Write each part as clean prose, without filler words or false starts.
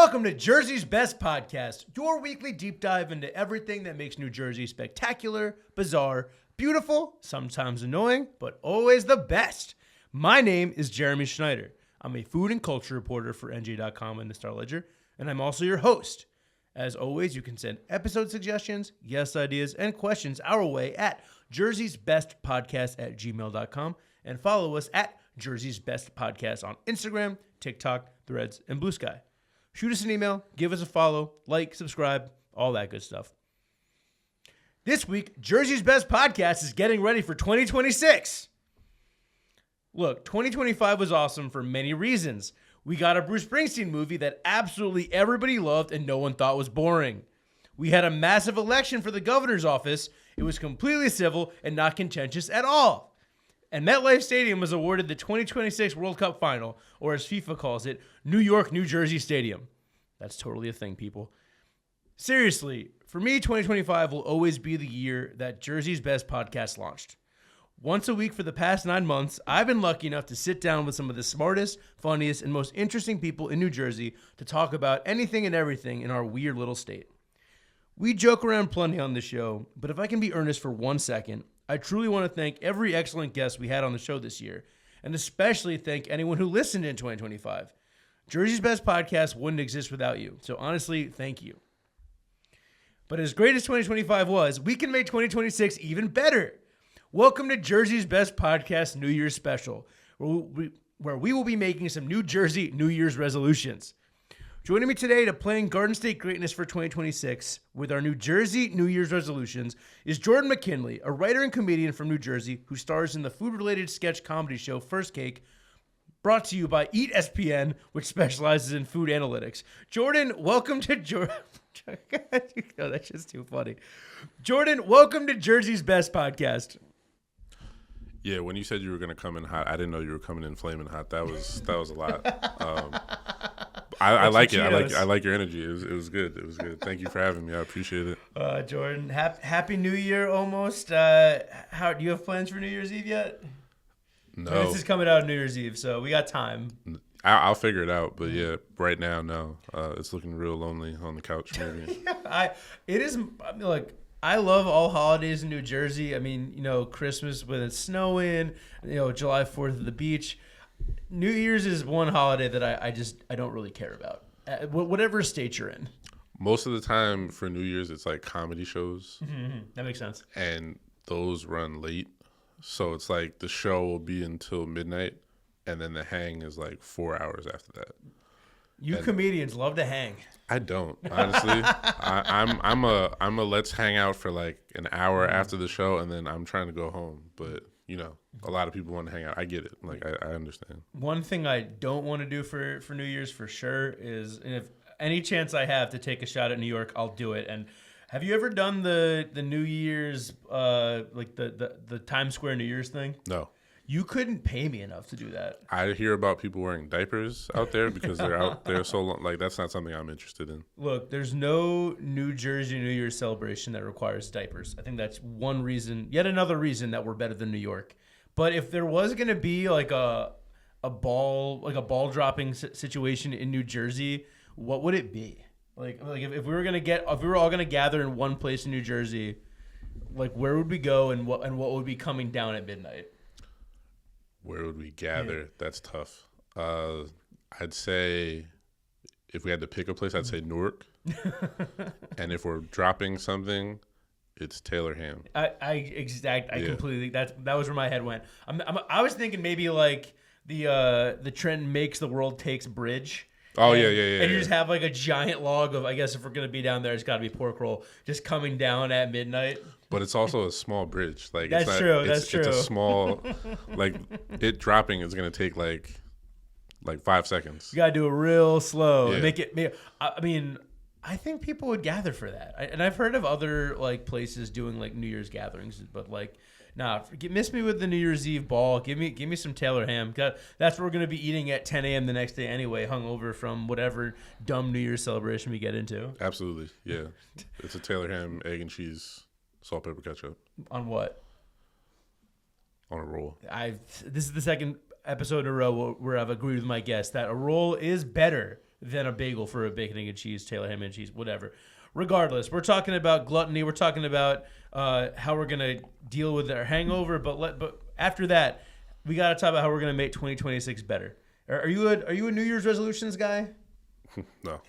Welcome to Jersey's Best Podcast, your weekly deep dive into everything that makes New Jersey spectacular, bizarre, beautiful, sometimes annoying, but always the best. My name is Jeremy Schneider. I'm a food and culture reporter for NJ.com and the Star Ledger, and I'm also your host. As always, you can send episode suggestions, guest ideas, and questions our way at jerseysbestpodcast@gmail.com and follow us at Jersey's Best Podcast on Instagram, TikTok, Threads, and Blue Sky. Shoot us an email, give us a follow, like, subscribe, all that good stuff. This week, Jersey's Best Podcast is getting ready for 2026. Look, 2025 was awesome for many reasons. We got a Bruce Springsteen movie that absolutely everybody loved and no one thought was boring. We had a massive election for the governor's office. It was completely civil and not contentious at all. And MetLife Stadium was awarded the 2026 World Cup Final, or as FIFA calls it, New York, New Jersey Stadium. That's totally a thing, people. Seriously, for me, 2025 will always be the year that Jersey's Best Podcast launched. Once a week for the past 9 months, I've been lucky enough to sit down with some of the smartest, funniest, and most interesting people in New Jersey to talk about anything and everything in our weird little state. We joke around plenty on the show, but if I can be earnest for 1 second, I truly want to thank every excellent guest we had on the show this year, and especially thank anyone who listened in 2025. Jersey's Best Podcast wouldn't exist without you, so honestly, thank you. But as great as 2025 was, we can make 2026 even better. Welcome to Jersey's Best Podcast New Year's Special, where we will be making some New Jersey New Year's resolutions. Joining me today to plan Garden State greatness for 2026 with our New Jersey New Year's resolutions is Jourdan McKinley, a writer and comedian from New Jersey who stars in the food-related sketch comedy show First Cake, brought to you by Eat SPN, which specializes in food analytics. Jourdan, welcome to oh, that's just too funny. Jourdan, welcome to Jersey's Best Podcast. Yeah, when you said you were going to come in hot, I didn't know you were coming in flaming hot. That was a lot. I like it. I like your energy. It was good. It was good. Thank you for having me. I appreciate it. Jourdan, happy New Year almost. How do you have plans for New Year's Eve yet? No. I mean, this is coming out on New Year's Eve, so we got time. I'll figure it out, but yeah, right now, no. It's looking real lonely on the couch. Maybe. I love all holidays in New Jersey. I mean, Christmas when it's snowing, July 4th at the beach. New Year's is one holiday that I don't really care about, whatever state you're in. Most of the time for New Year's, it's like comedy shows. Mm-hmm. That makes sense. And those run late. So it's like the show will be until midnight, and then the hang is like 4 hours after that. Comedians love to hang. I don't, honestly. I'm a let's hang out for like an hour after the show, and then I'm trying to go home. But a lot of people want to hang out. I get it. Like I understand. One thing I don't want to do for New Year's for sure is, and if any chance I have to take a shot at New York, I'll do it. And have you ever done the New Year's like the Times Square New Year's thing? No. You couldn't pay me enough to do that. I hear about people wearing diapers out there because they're out there so long. Like, that's not something I'm interested in. Look, there's no New Jersey New Year's celebration that requires diapers. I think that's one reason, yet another reason that we're better than New York. But if there was going to be like a ball dropping situation in New Jersey, what would it be? Like if we were all gonna gather in one place in New Jersey, like where would we go and what would be coming down at midnight? Where would we gather? Yeah. That's tough. I'd say if we had to pick a place, I'd say Newark. And if we're dropping something, it's Taylor Ham. Completely. That was where my head went. I was thinking maybe like the Trenton Makes the World Takes Bridge. Oh, and, yeah. And you just have like a giant log of, I guess if we're going to be down there, it's got to be pork roll just coming down at midnight. But it's also a small bridge. Like That's true. It's a small, like it dropping is going to take like 5 seconds. You got to do it real slow. Yeah. And I mean, I think people would gather for that. And I've heard of other like places doing like New Year's gatherings, but like, nah, miss me with the New Year's Eve ball. Give me some Taylor Ham. That's what we're going to be eating at 10 a.m. the next day anyway, hungover from whatever dumb New Year's celebration we get into. Absolutely, yeah. It's a Taylor Ham, egg and cheese, salt, pepper, ketchup. On what? On a roll. This is the second episode in a row where I've agreed with my guest that a roll is better than a bagel for a bacon, egg, and cheese, Taylor ham and cheese, whatever. Regardless, we're talking about gluttony. We're talking about how we're gonna deal with our hangover. But after that, we gotta talk about how we're gonna make 2026 better. Are you a New Year's resolutions guy? No.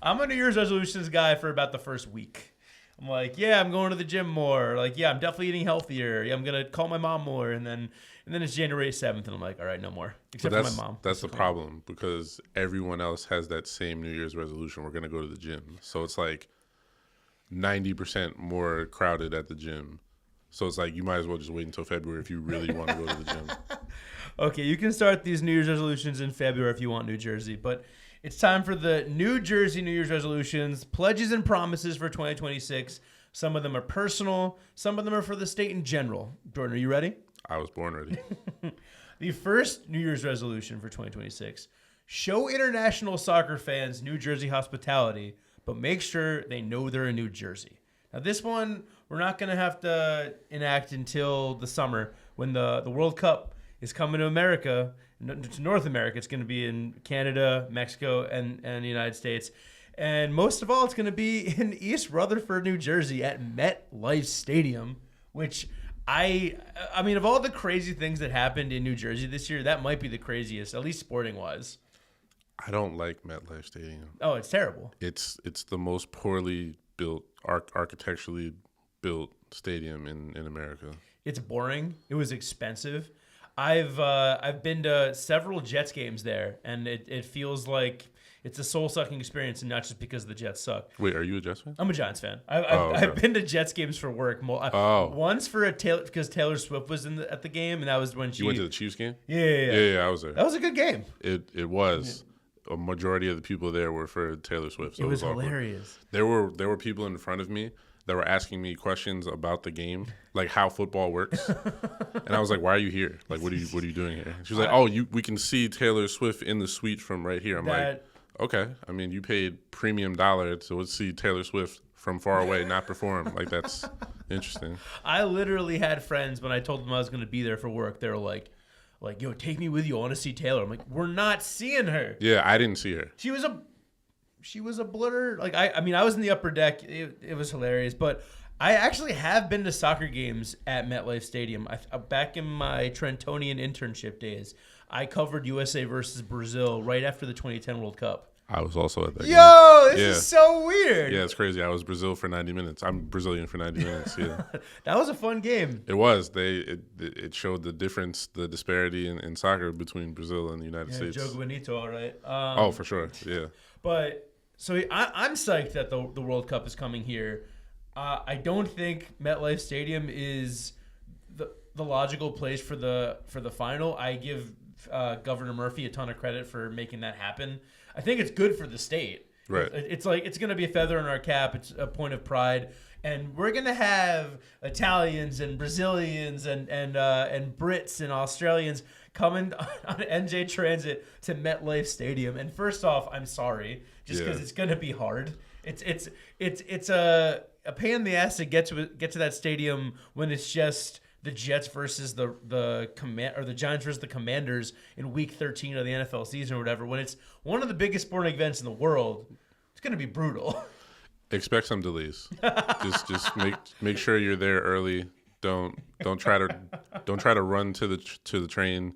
I'm a New Year's resolutions guy for about the first week. I'm like, yeah, I'm going to the gym more. Like, yeah, I'm definitely eating healthier. Yeah, I'm gonna call my mom more, and then it's January 7th, and I'm like, all right, no more, except for my mom. That's the problem, because everyone else has that same New Year's resolution. We're gonna go to the gym, so it's like 90% more crowded at the gym. So it's like you might as well just wait until February if you really want to go to the gym. Okay, you can start these New Year's resolutions in February if you want New Jersey, but it's time for the New Jersey New Year's resolutions, pledges and promises for 2026. Some of them are personal. Some of them are for the state in general. Jordan, are you ready? I was born ready. The first New Year's resolution for 2026, show international soccer fans New Jersey hospitality, but make sure they know they're in New Jersey. Now, this one, we're not going to have to enact until the summer when the World Cup is coming to America, to North America. It's going to be in Canada, Mexico, and the United States. And most of all, it's going to be in East Rutherford, New Jersey at MetLife Stadium, which I mean, of all the crazy things that happened in New Jersey this year, that might be the craziest, at least sporting-wise. I don't like MetLife Stadium. Oh, it's terrible. It's the most poorly built, architecturally built stadium in America. It's boring. It was expensive. I've been to several Jets games there, and it feels like it's a soul-sucking experience, and not just because the Jets suck. Wait, are you a Jets fan? I'm a Giants fan. I've been to Jets games for work. Once for because Taylor Swift was at the game, and that was when she... You went to the Chiefs game? Yeah, I was there. That was a good game. It was. Yeah. A majority of the people there were for Taylor Swift. So it was hilarious. There were people in front of me that were asking me questions about the game, like how football works. And I was like, why are you here? Like, what are you doing here? She was like, we can see Taylor Swift in the suite from right here. I'm like, okay. I mean, you paid premium dollar to see Taylor Swift from far away not perform. Like, that's interesting. I literally had friends when I told them I was going to be there for work. They were like, yo, take me with you. I want to see Taylor. I'm like, we're not seeing her. Yeah, I didn't see her. She was a blur. Like, I mean, I was in the upper deck. It was hilarious. But I actually have been to soccer games at MetLife Stadium. Back in my Trentonian internship days, I covered USA versus Brazil right after the 2010 World Cup. I was also at that game. Yo, this is so weird. Yeah, it's crazy. I was Brazil for 90 minutes. I'm Brazilian for 90 minutes, yeah. That was a fun game. It was. It showed the difference, the disparity in soccer between Brazil and the United States. Jogo Bonito, all right. For sure, yeah. But... So I'm psyched that the World Cup is coming here. I don't think MetLife Stadium is the logical place for the final. I give Governor Murphy a ton of credit for making that happen. I think it's good for the state. Right. It's like it's going to be a feather in our cap. It's a point of pride, and we're going to have Italians and Brazilians and Brits and Australians coming on NJ Transit to MetLife Stadium. And first off, I'm sorry, just because it's going to be hard. It's a pain in the ass to get to that stadium when it's just the Jets versus the Giants versus the Commanders in Week 13 of the NFL season or whatever. When it's one of the biggest sporting events in the world, it's going to be brutal. Expect some delays. just make sure you're there early. Don't try to run to the train.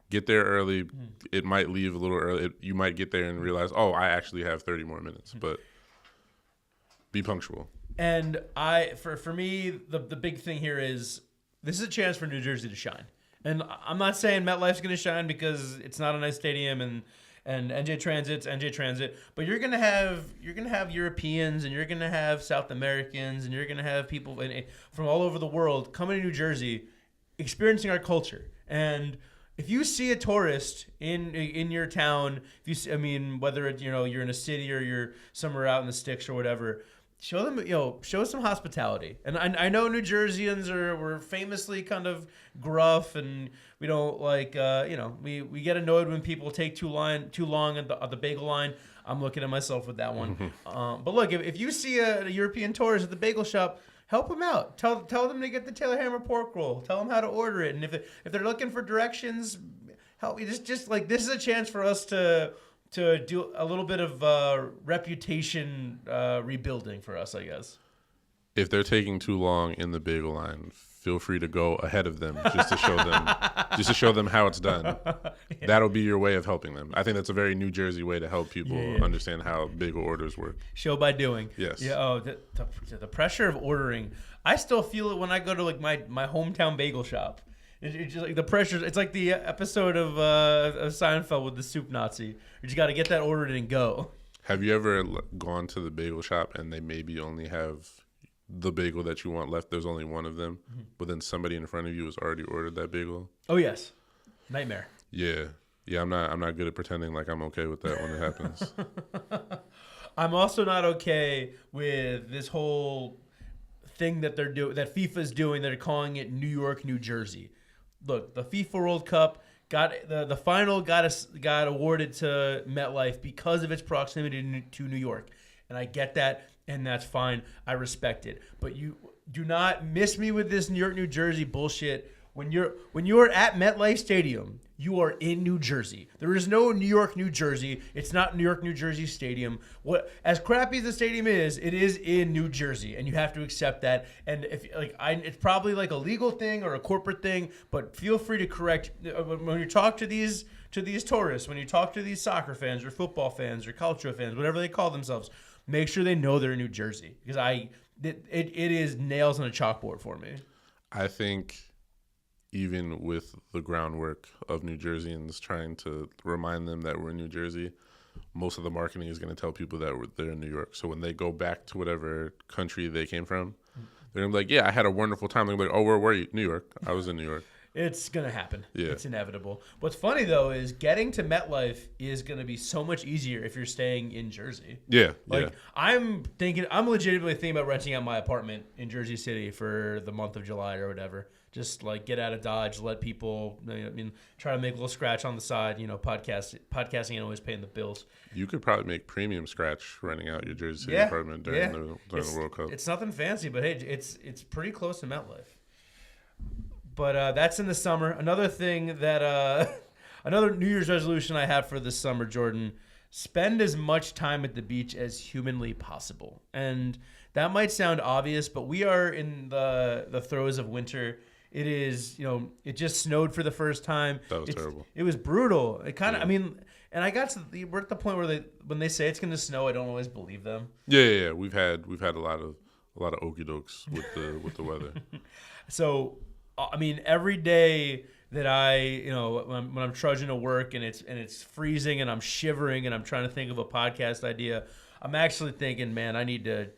Get there early. It might leave a little early. You might get there and realize, I actually have 30 more minutes. But be punctual. And for me, the big thing here is this is a chance for New Jersey to shine. And I'm not saying MetLife's going to shine because it's not a nice stadium and NJ Transit's NJ Transit, but you're gonna have Europeans and you're gonna have South Americans and you're gonna have people from all over the world coming to New Jersey, experiencing our culture. And if you see a tourist in your town, whether you're in a city or you're somewhere out in the sticks or whatever, show them some hospitality. And I know New Jerseyans we're famously kind of gruff, and we don't like we get annoyed when people take too long at the bagel line. I'm looking at myself with that one. But look, if you see a European tourist at the bagel shop, help them out. Tell them to get the Taylor Hammer pork roll. Tell them how to order it. And if they're looking for directions, help. Just like this is a chance for us to to do a little bit of reputation rebuilding for us, I guess. If they're taking too long in the bagel line, feel free to go ahead of them just to show them how it's done. Yeah. That'll be your way of helping them. I think that's a very New Jersey way to help people understand how bagel orders work. Show by doing. Yes. Yeah. Oh, the pressure of ordering. I still feel it when I go to like my hometown bagel shop. It's just like the pressure. It's like the episode of Seinfeld with the soup Nazi. You just got to get that ordered and go. Have you ever gone to the bagel shop and they maybe only have the bagel that you want left? There's only one of them, but then somebody in front of you has already ordered that bagel. Oh yes, nightmare. Yeah. I'm not good at pretending like I'm okay with that when it happens. I'm also not okay with this whole thing that they're doing, that FIFA's doing. They're calling it New York, New Jersey. Look, the FIFA World Cup got the final got awarded to MetLife because of its proximity to New York, and I get that. And that's fine. I respect it. But you do not miss me with this New York, New Jersey bullshit. When you're at MetLife Stadium, you are in New Jersey. There is no New York, New Jersey. It's not New York, New Jersey Stadium. What as crappy as the stadium is, it is in New Jersey, and you have to accept that. And if it's probably like a legal thing or a corporate thing, but feel free to correct when you talk to these tourists, when you talk to these soccer fans or football fans or culture fans, whatever they call themselves. Make sure they know they're in New Jersey because it is nails on a chalkboard for me. I think even with the groundwork of New Jerseyans trying to remind them that we're in New Jersey, most of the marketing is going to tell people that they're in New York. So when they go back to whatever country they came from, they're going to be like, yeah, I had a wonderful time. They're going to be like, oh, where were you? New York. I was in New York. It's going to happen. Yeah. It's inevitable. What's funny, though, is getting to MetLife is going to be so much easier if you're staying in Jersey. Yeah. I'm legitimately thinking about renting out my apartment in Jersey City for the month of July or whatever. Just like get out of Dodge, let people, try to make a little scratch on the side, podcasting and always paying the bills. You could probably make premium scratch renting out your Jersey City apartment during the World Cup. It's nothing fancy, but hey, it's pretty close to MetLife. But that's in the summer. Another thing that another New Year's resolution I have for this summer, Jordan, spend as much time at the beach as humanly possible. And that might sound obvious, but we are in the throes of winter. It is, it just snowed for the first time. That was terrible. It was brutal. It kind of, and I got to we're at the point where when they say it's going to snow, I don't always believe them. Yeah. We've had a lot of okie dokes with the weather. So. Every day that when I'm trudging to work and it's freezing and I'm shivering and I'm trying to think of a podcast idea, I'm actually thinking, man, I need to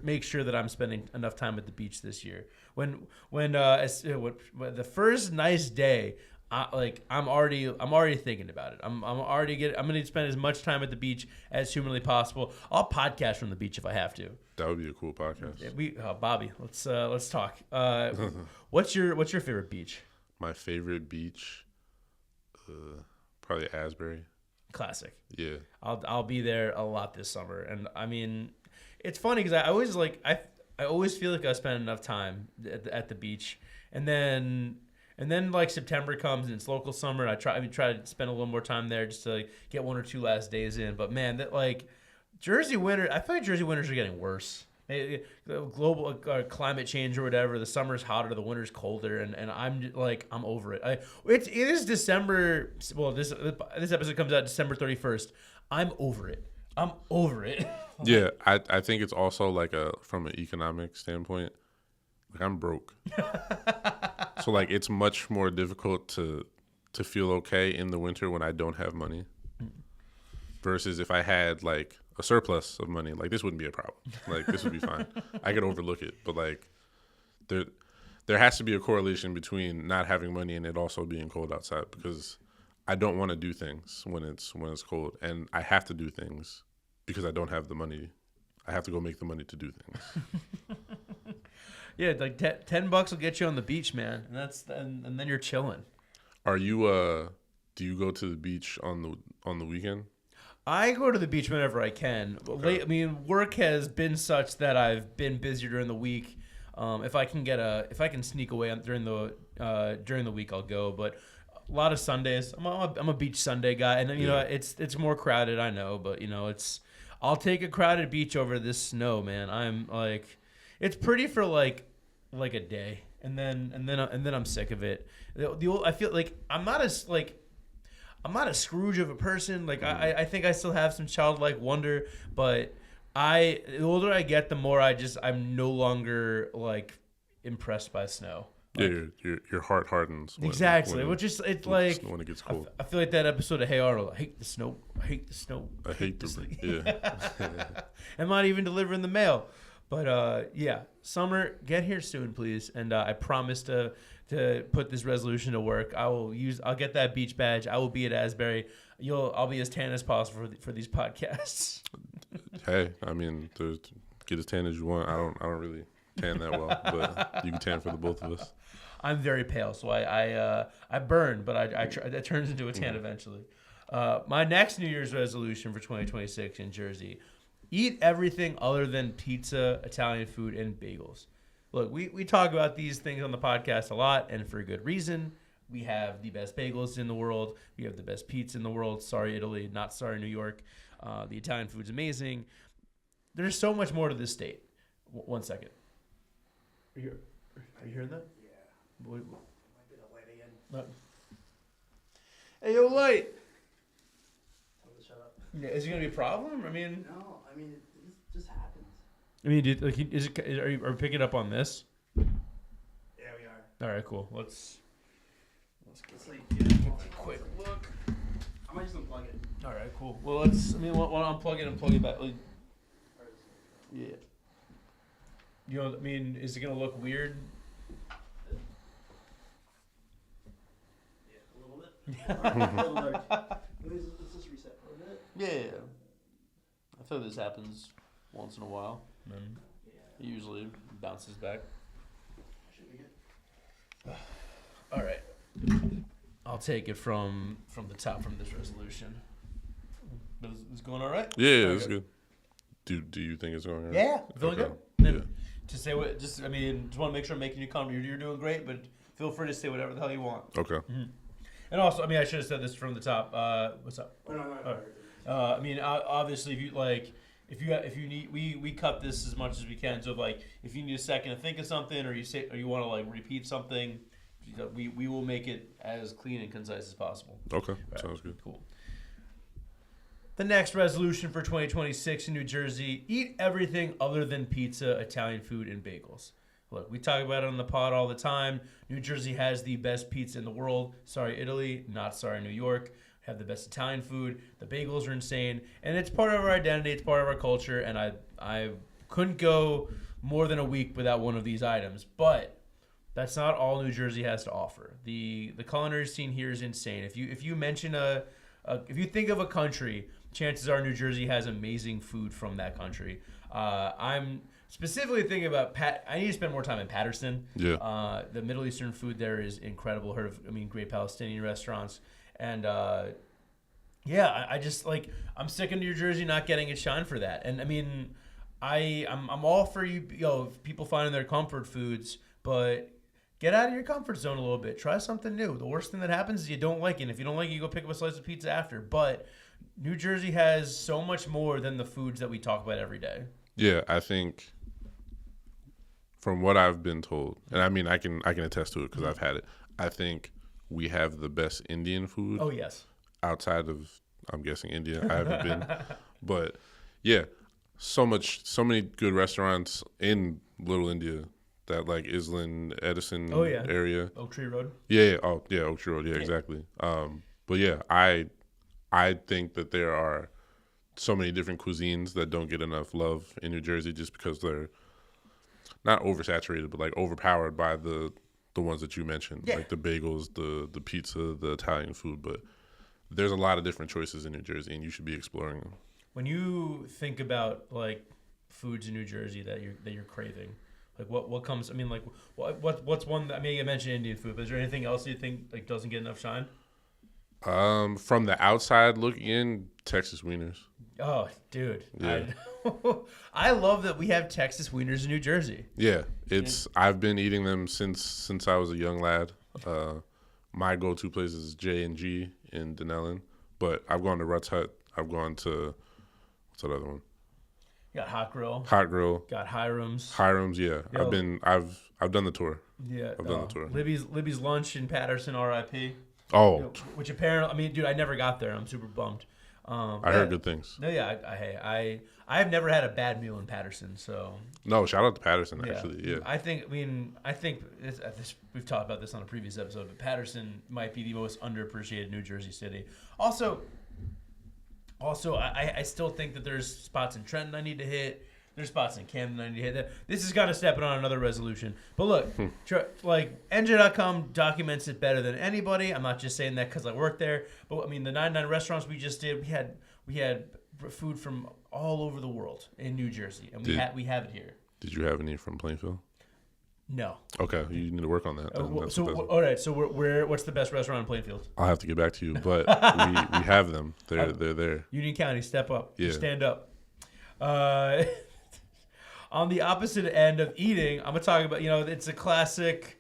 make sure that I'm spending enough time at the beach this year. When the first nice day, I'm already thinking about it. I'm going to spend as much time at the beach as humanly possible. I'll podcast from the beach if I have to. That would be a cool podcast. Bobby, let's talk. What's your favorite beach? My favorite beach, probably Asbury. Classic. Yeah. I'll be there a lot this summer, and it's funny because I always feel like I spend enough time at the beach, and then like September comes and it's local summer, and I try to spend a little more time there just to get one or two last days in. But man, that Jersey winter, I feel like Jersey winters are getting worse. Global climate change or whatever. The summer's hotter, the winter's colder, and I'm over it. It is December. Well, this episode comes out December 31st. I'm over it. Yeah, I think it's also from an economic standpoint. I'm broke. So it's much more difficult to feel okay in the winter when I don't have money versus if I had a surplus of money. This wouldn't be a problem. This would be fine. I could overlook it. But there has to be a correlation between not having money and it also being cold outside, because I don't want to do things when it's cold, and I have to do things because I don't have the money. I have to go make the money to do things. Yeah, $10 will get you on the beach, man, and then you're chilling. Are you? Do you go to the beach on the weekend? I go to the beach whenever I can. Okay. Work has been such that I've been busier during the week. If I can sneak away during the week, I'll go. But A lot of Sundays. I'm a beach Sunday guy, and you know it's more crowded. I know, but you know I'll take a crowded beach over this snow, man. I'm like, it's pretty for like a day, and then I'm sick of it. I feel like I'm not a Scrooge of a person. Like I think I still have some childlike wonder, but the older I get, the more I'm no longer like impressed by snow. Like, your heart hardens. Exactly. When it gets cold. I feel like that episode of Hey Arnold. I hate the snow. I hate the snow. I hate the yeah. I'm not even delivering the mail. But yeah, summer, get here soon, please. And I promise to put this resolution to work. I'll get that beach badge. I will be at Asbury. I'll be as tan as possible for these podcasts. Hey, I mean, get as tan as you want. I don't really tan that well, but you can tan for the both of us. I'm very pale, so I burn, but I try, that turns into a tan eventually. My next New Year's resolution for 2026 in Jersey: eat everything other than pizza, Italian food, and bagels. Look, we talk about these things on the podcast a lot, and for good reason. We have the best bagels in the world. We have the best pizza in the world. Sorry, Italy. Not sorry, New York. The Italian food's amazing. There's so much more to this state. One second. Are you hearing that? Yeah. Might be the light again. Hey, yo, light. Tell him to shut up. Yeah, is it gonna be a problem? I mean. No, I mean it just happens. I mean, are we picking up on this? Yeah, we are. All right, cool. Let's like, quick look. I might just unplug it. All right, cool. Well, want to unplug it and plug it back? Like, yeah. You know, I mean, is it gonna look weird? Yeah, a little bit. Let's just reset for a minute. Yeah. I feel this happens once in a while, and then it usually bounces back. Should be good. All right. I'll take it from the top from this resolution. But is going all right? Yeah, it's good. Do you think it's going all right? Yeah, feeling okay. good. Yeah. To say what, just want to make sure I'm making you comfortable. You're doing great, but feel free to say whatever the hell you want. Okay. Mm-hmm. And also, I mean, I should have said this from the top. What's up? No. I mean, obviously, if you need, we cut this as much as we can. So if you need a second to think of something, or you want to repeat something, we will make it as clean and concise as possible. Okay, right. Sounds good. Cool. The next resolution for 2026 in New Jersey: eat everything other than pizza, Italian food, and bagels. Look, we talk about it on the pod all the time. New Jersey has the best pizza in the world. Sorry, Italy. Not sorry, New York. Have the best Italian food. The bagels are insane. And it's part of our identity. It's part of our culture. And I couldn't go more than a week without one of these items. But that's not all New Jersey has to offer. The culinary scene here is insane. If you mention if you think of a country, chances are New Jersey has amazing food from that country. I'm specifically thinking about I need to spend more time in Patterson. Yeah. The Middle Eastern food there is incredible. Great Palestinian restaurants. And I just I'm sick of New Jersey not getting its shine for that. And I mean, I'm all for people finding their comfort foods, but get out of your comfort zone a little bit. Try something new. The worst thing that happens is you don't like it. And if you don't like it, you go pick up a slice of pizza after. But New Jersey has so much more than the foods that we talk about every day. Yeah, I think from what I've been told, and I mean I can attest to it because I've had it. I think we have the best Indian food. Oh yes. Outside of, I'm guessing, India. I haven't been, but yeah, so many good restaurants in Little India. That Island, Edison area. Oak Tree Road. Yeah. Oh, yeah. Oak Tree Road. Yeah, exactly. But yeah, I think that there are so many different cuisines that don't get enough love in New Jersey just because they're not oversaturated, but overpowered by the ones that you mentioned, like the bagels, the pizza, the Italian food. But there's a lot of different choices in New Jersey, and you should be exploring them. When you think about foods in New Jersey that you're craving. What comes? I mean, what's one? I mean, you mentioned Indian food, but is there anything else you think doesn't get enough shine? From the outside looking in, Texas wieners. Oh, dude, yeah. I love that we have Texas wieners in New Jersey. Yeah, I've been eating them since I was a young lad. my go-to place is J&G in Denellen. But I've gone to Rutt's Hut. I've gone to what's that other one? Got Hot Grill. Hot Grill. Got Hiram's. Hiram's, yeah. Yo. I've done the tour. Yeah. I've done the tour. Libby's Lunch in Patterson, R.I.P. Oh. You know, which apparently, I mean, dude, I never got there. I'm super bummed. I heard good things. No, yeah, I have never had a bad meal in Patterson, so. No, shout out to Patterson, actually. Yeah. I think we've talked about this on a previous episode, but Patterson might be the most underappreciated New Jersey city. Also, I still think that there's spots in Trenton I need to hit. There's spots in Camden I need to hit. This is kind of stepping on another resolution. But look, like NJ.com documents it better than anybody. I'm not just saying that because I work there. But I mean, the 99 restaurants we just did, we had food from all over the world in New Jersey, and we have it here. Did you have any from Plainfield? No. Okay, you need to work on that. All right. So what's the best restaurant in Plainfield? I'll have to get back to you, but we have them. They're there. Union County, step up. Yeah. Stand up. On the opposite end of eating, I'm gonna talk about, it's a classic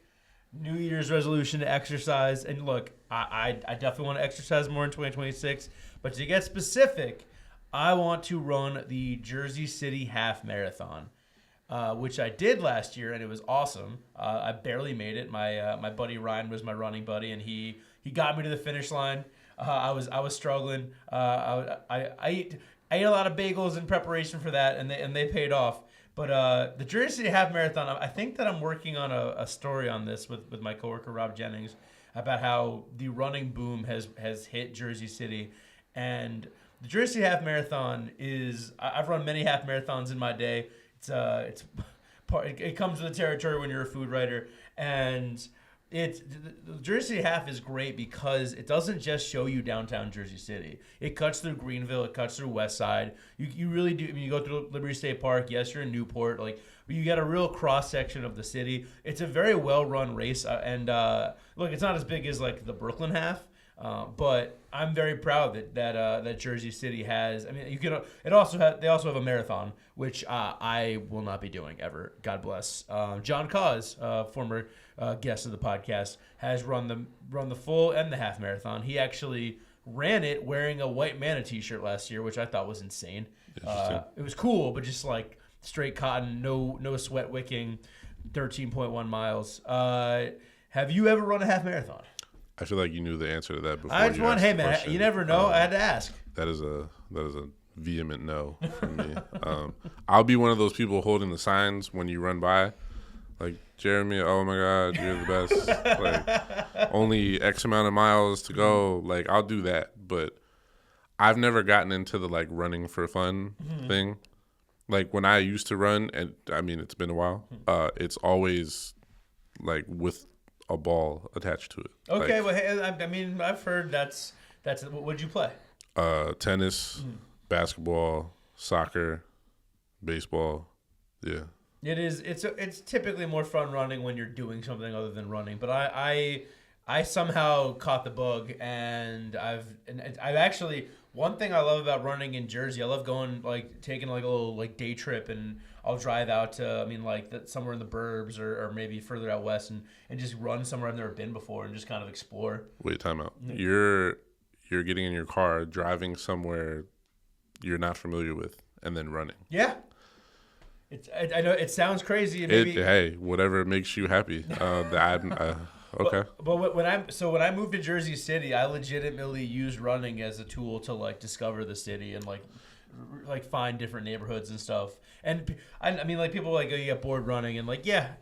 New Year's resolution to exercise. And look, I definitely want to exercise more in 2026. But to get specific, I want to run the Jersey City Half Marathon, which I did last year, and it was awesome. I barely made it. My buddy Ryan was my running buddy, and he got me to the finish line. I was struggling. I ate a lot of bagels in preparation for that, and they paid off. But the Jersey City Half Marathon, I think that I'm working on a story on this with my coworker Rob Jennings about how the running boom has hit Jersey City. And the Jersey City Half Marathon I've run many half marathons in my day. It comes with the territory when you're a food writer. And the Jersey City Half is great because it doesn't just show you downtown Jersey City. It cuts through Greenville. It cuts through West Side. You really do. I mean, you go through Liberty State Park. Yes, you're in Newport. But you get a real cross section of the city. It's a very well run race. Look, it's not as big as like the Brooklyn Half. But I'm very proud that Jersey City has. I mean, they also have a marathon, which I will not be doing ever. God bless. John Cause, former guest of the podcast, has run the full and the half marathon. He ran it wearing a White Manta t-shirt last year, which I thought was insane. It was cool, but just like straight cotton, no sweat wicking, 13.1 miles. Have you ever run a half marathon? I feel like you knew the answer to that before. I just want, hey man, you never know. I had to ask. That is a vehement no from me. I'll be one of those people holding the signs when you run by, like Jeremy. Oh my God, you're the best. Like only X amount of miles to go. Like I'll do that, but I've never gotten into the like running for fun thing. Like when I used to run, and I mean it's been a while. It's always like with a ball attached to it. Okay, well, hey, I mean, I've heard that's. What'd you play? Tennis, basketball, soccer, baseball. Yeah. It is. It's typically more fun running when you're doing something other than running. But I somehow caught the bug, and I've actually. One thing I love about running in Jersey, I love going taking a little day trip, and I'll drive out to somewhere in the burbs or maybe further out west and just run somewhere I've never been before and just kind of explore. Wait, time out. You're getting in your car, driving somewhere you're not familiar with, and then running. Yeah. I know it sounds crazy. Hey, whatever makes you happy. Okay. But when I moved to Jersey City, I legitimately used running as a tool to discover the city and find different neighborhoods and stuff. And I mean, people you get bored running and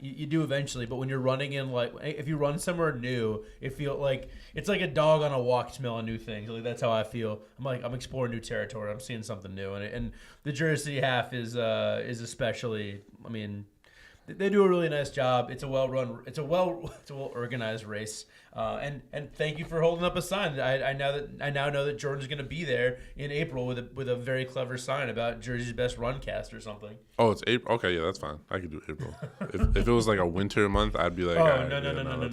you do eventually. But when you're running in if you run somewhere new, it feels like it's like a dog on a walk smelling new things. That's how I feel. I'm exploring new territory. I'm seeing something new. And the Jersey City Half is especially. I mean. They do a really nice job. It's a well organized race. And thank you for holding up a sign. I now know that Jordan's going to be there in April with a very clever sign about Jersey's best run cast or something. Oh, it's April. Okay, yeah, that's fine. I could do April. if it was like a winter month, I'd be like,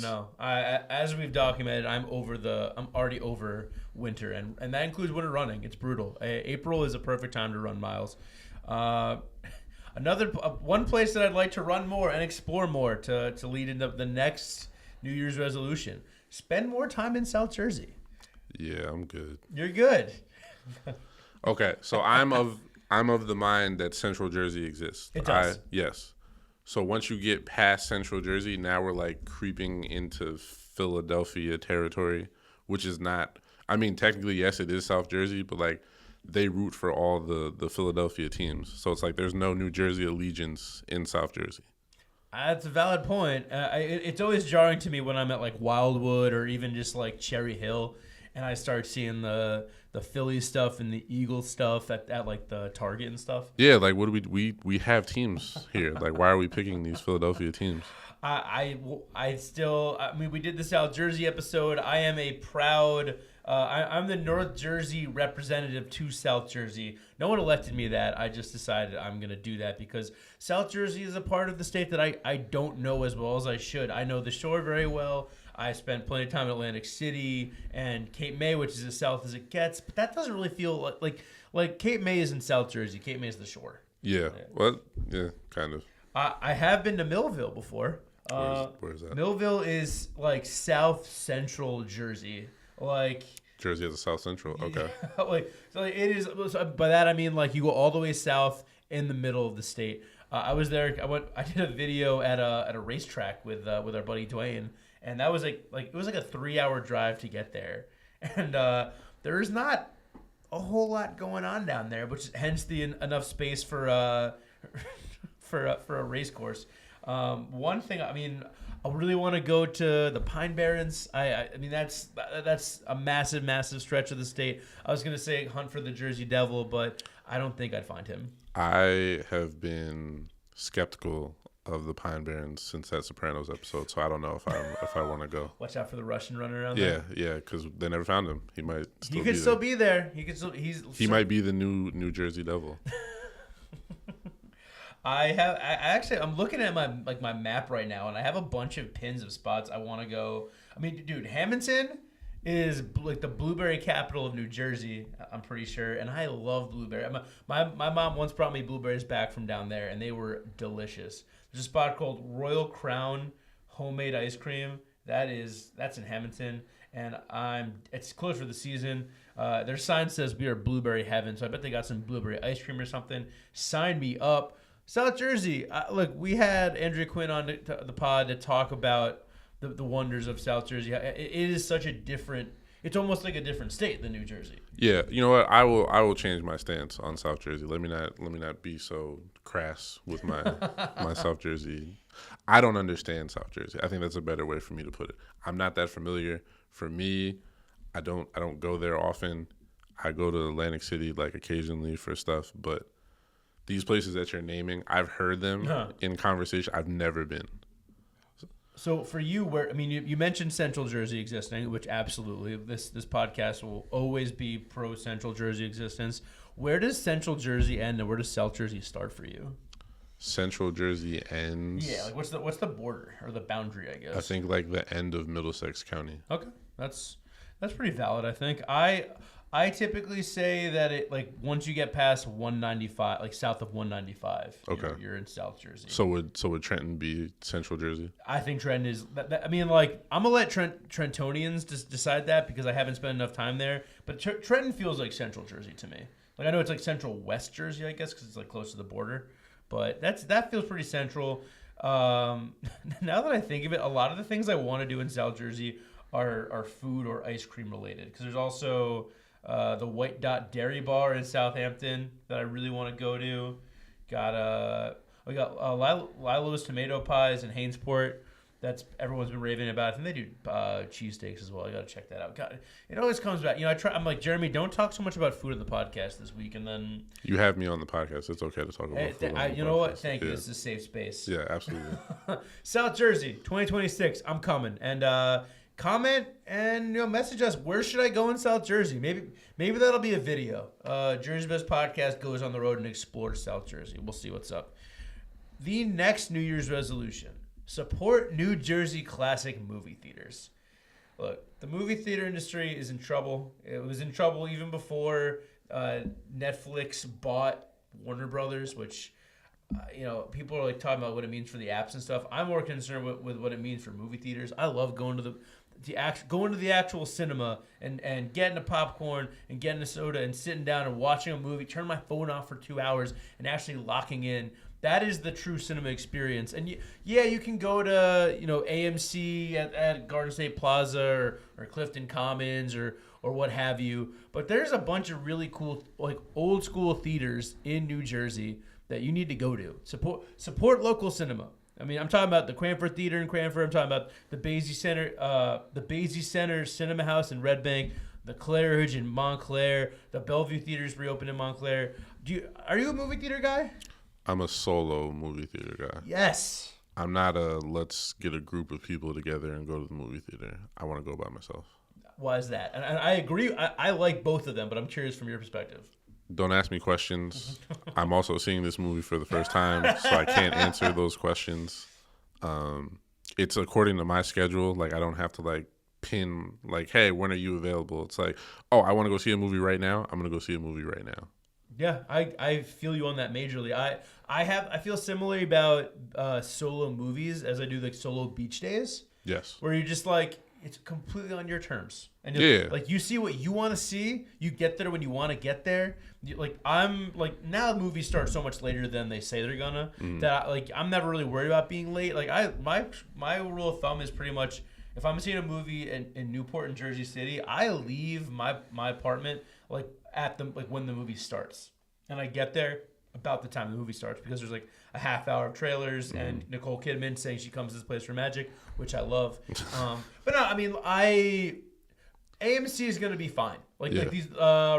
no. As we've documented, I'm already over winter, and that includes winter running. It's brutal. April is a perfect time to run miles. One place that I'd like to run more and explore more to lead into the next New Year's resolution. Spend more time in South Jersey. Yeah, I'm good. You're good. Okay, so I'm of the mind that Central Jersey exists. It does. Yes. So once you get past Central Jersey, now we're like creeping into Philadelphia territory, which is not. I mean, technically, yes, it is South Jersey, but like they root for all the Philadelphia teams. So it's like there's no New Jersey allegiance in South Jersey. That's a valid point. It's always jarring to me when I'm at like Wildwood or even just like Cherry Hill, and I start seeing the Philly stuff and the Eagles stuff at like the Target and stuff. Yeah, like what do we have teams here? Like, why are we picking these Philadelphia teams? I mean, we did the South Jersey episode. I am a proud. I'm the North Jersey representative to South Jersey. No one elected me that. I just decided I'm going to do that because South Jersey is a part of the state that I don't know as well as I should. I know the shore very well. I spent plenty of time in Atlantic City and Cape May, which is as south as it gets. But that doesn't really feel like Cape May is in South Jersey. Cape May is the shore. Yeah. Well, yeah, kind of. I have been to Millville before. Where's that? Millville is like South Central Jersey. Like Jersey has a South Central. Okay. so it is. So by that I mean like you go all the way south in the middle of the state. I was there. I did a video at a racetrack with our buddy Dwayne, and that was like it was like a 3-hour drive to get there, and there's not a whole lot going on down there, which hence the enough space for a race course. One thing, I mean, I really want to go to the Pine Barrens. I mean, that's a massive stretch of the state. I was going to say hunt for the Jersey Devil, but I don't think I'd find him. I have been skeptical of the Pine Barrens since that Sopranos episode, so I don't know if I want to go. Watch out for the Russian runner around there. Yeah, because they never found him. He might. He could still be there. He might be the New Jersey Devil. I'm looking at my map right now, and I have a bunch of pins of spots I want to go. I mean, dude, Hamilton is like the blueberry capital of New Jersey, I'm pretty sure, and I love blueberry. My mom once brought me blueberries back from down there, and they were delicious. There's a spot called Royal Crown Homemade Ice Cream. That's in Hamilton, and it's close for the season. Their sign says we are blueberry heaven, so I bet they got some blueberry ice cream or something. Sign me up. South Jersey. Look, we had Andrea Quinn on the pod to talk about the wonders of South Jersey. It is such a different. It's almost like a different state than New Jersey. Yeah, you know what? I will change my stance on South Jersey. Let me not be so crass with my South Jersey. I don't understand South Jersey. I think that's a better way for me to put it. I'm not that familiar. For me, I don't go there often. I go to Atlantic City like occasionally for stuff, but these places that you're naming, I've heard them in conversation. I've never been. So for you, you mentioned Central Jersey existing, which absolutely this podcast will always be pro Central Jersey existence. Where does Central Jersey end, and where does South Jersey start for you? Central Jersey ends. Yeah, like what's the border or the boundary? I guess. I think like the end of Middlesex County. Okay, that's pretty valid. I think I typically say that it like once you get past 195, like south of 195, you're in South Jersey. So would Trenton be Central Jersey? I think Trenton is. I mean, like I'm gonna let Trentonians decide that because I haven't spent enough time there. But Trenton feels like Central Jersey to me. Like I know it's like Central West Jersey, I guess, because it's like close to the border. But that feels pretty central. Now that I think of it, a lot of the things I want to do in South Jersey are food or ice cream related. Because there's also the White Dot Dairy Bar in Southampton that I really want to go to. We got Lilo's Tomato Pies in Hainesport. That's everyone's been raving about. I think they do cheesesteaks as well. I gotta check that out. God, it always comes back. I'm like, Jeremy, don't talk so much about food on the podcast this week, and then you have me on the podcast. It's okay to talk about food. You know what? Thank you. This is a safe space. Yeah, absolutely. South Jersey, 2026. I'm coming, and comment and message us. Where should I go in South Jersey? Maybe that'll be a video. Jersey's Best Podcast goes on the road and explores South Jersey. We'll see what's up. The next New Year's resolution. Support New Jersey classic movie theaters. Look, the movie theater industry is in trouble. It was in trouble even before Netflix bought Warner Brothers, which, people are like talking about what it means for the apps and stuff. I'm more concerned with what it means for movie theaters. I love going to going to the actual cinema and getting a popcorn and getting a soda and sitting down and watching a movie, turn my phone off for 2 hours and actually locking in. That is the true cinema experience. And you can go to AMC at Garden State Plaza or Clifton Commons or what have you. But there's a bunch of really cool like old school theaters in New Jersey that you need to go to. Support local cinema. I mean, I'm talking about the Cranford Theater in Cranford. I'm talking about the Basie Center Cinema House in Red Bank, the Claridge in Montclair, the Bellevue Theaters reopened in Montclair. Are you a movie theater guy? I'm a solo movie theater guy. Yes. I'm not a let's get a group of people together and go to the movie theater. I want to go by myself. Why is that? And I agree. I like both of them, but I'm curious from your perspective. Don't ask me questions. I'm also seeing this movie for the first time, so I can't answer those questions. It's according to my schedule. Like, I don't have to, like, pin, like, hey, when are you available? It's like, oh, I want to go see a movie right now. I'm going to go see a movie right now. Yeah, I feel you on that majorly. I feel similarly about solo movies as I do like solo beach days. Yes. Where you're just like, it's completely on your terms. And like you see what you want to see, you get there when you want to get there. Now movies start so much later than they say they're gonna. That I'm never really worried about being late. Like my rule of thumb is pretty much if I'm seeing a movie in Newport in Jersey City, I leave my apartment when the movie starts, and I get there about the time the movie starts because there's like a half hour of trailers and Nicole Kidman saying she comes to this place for magic, which I love. But no, I mean, AMC is gonna be fine. Like these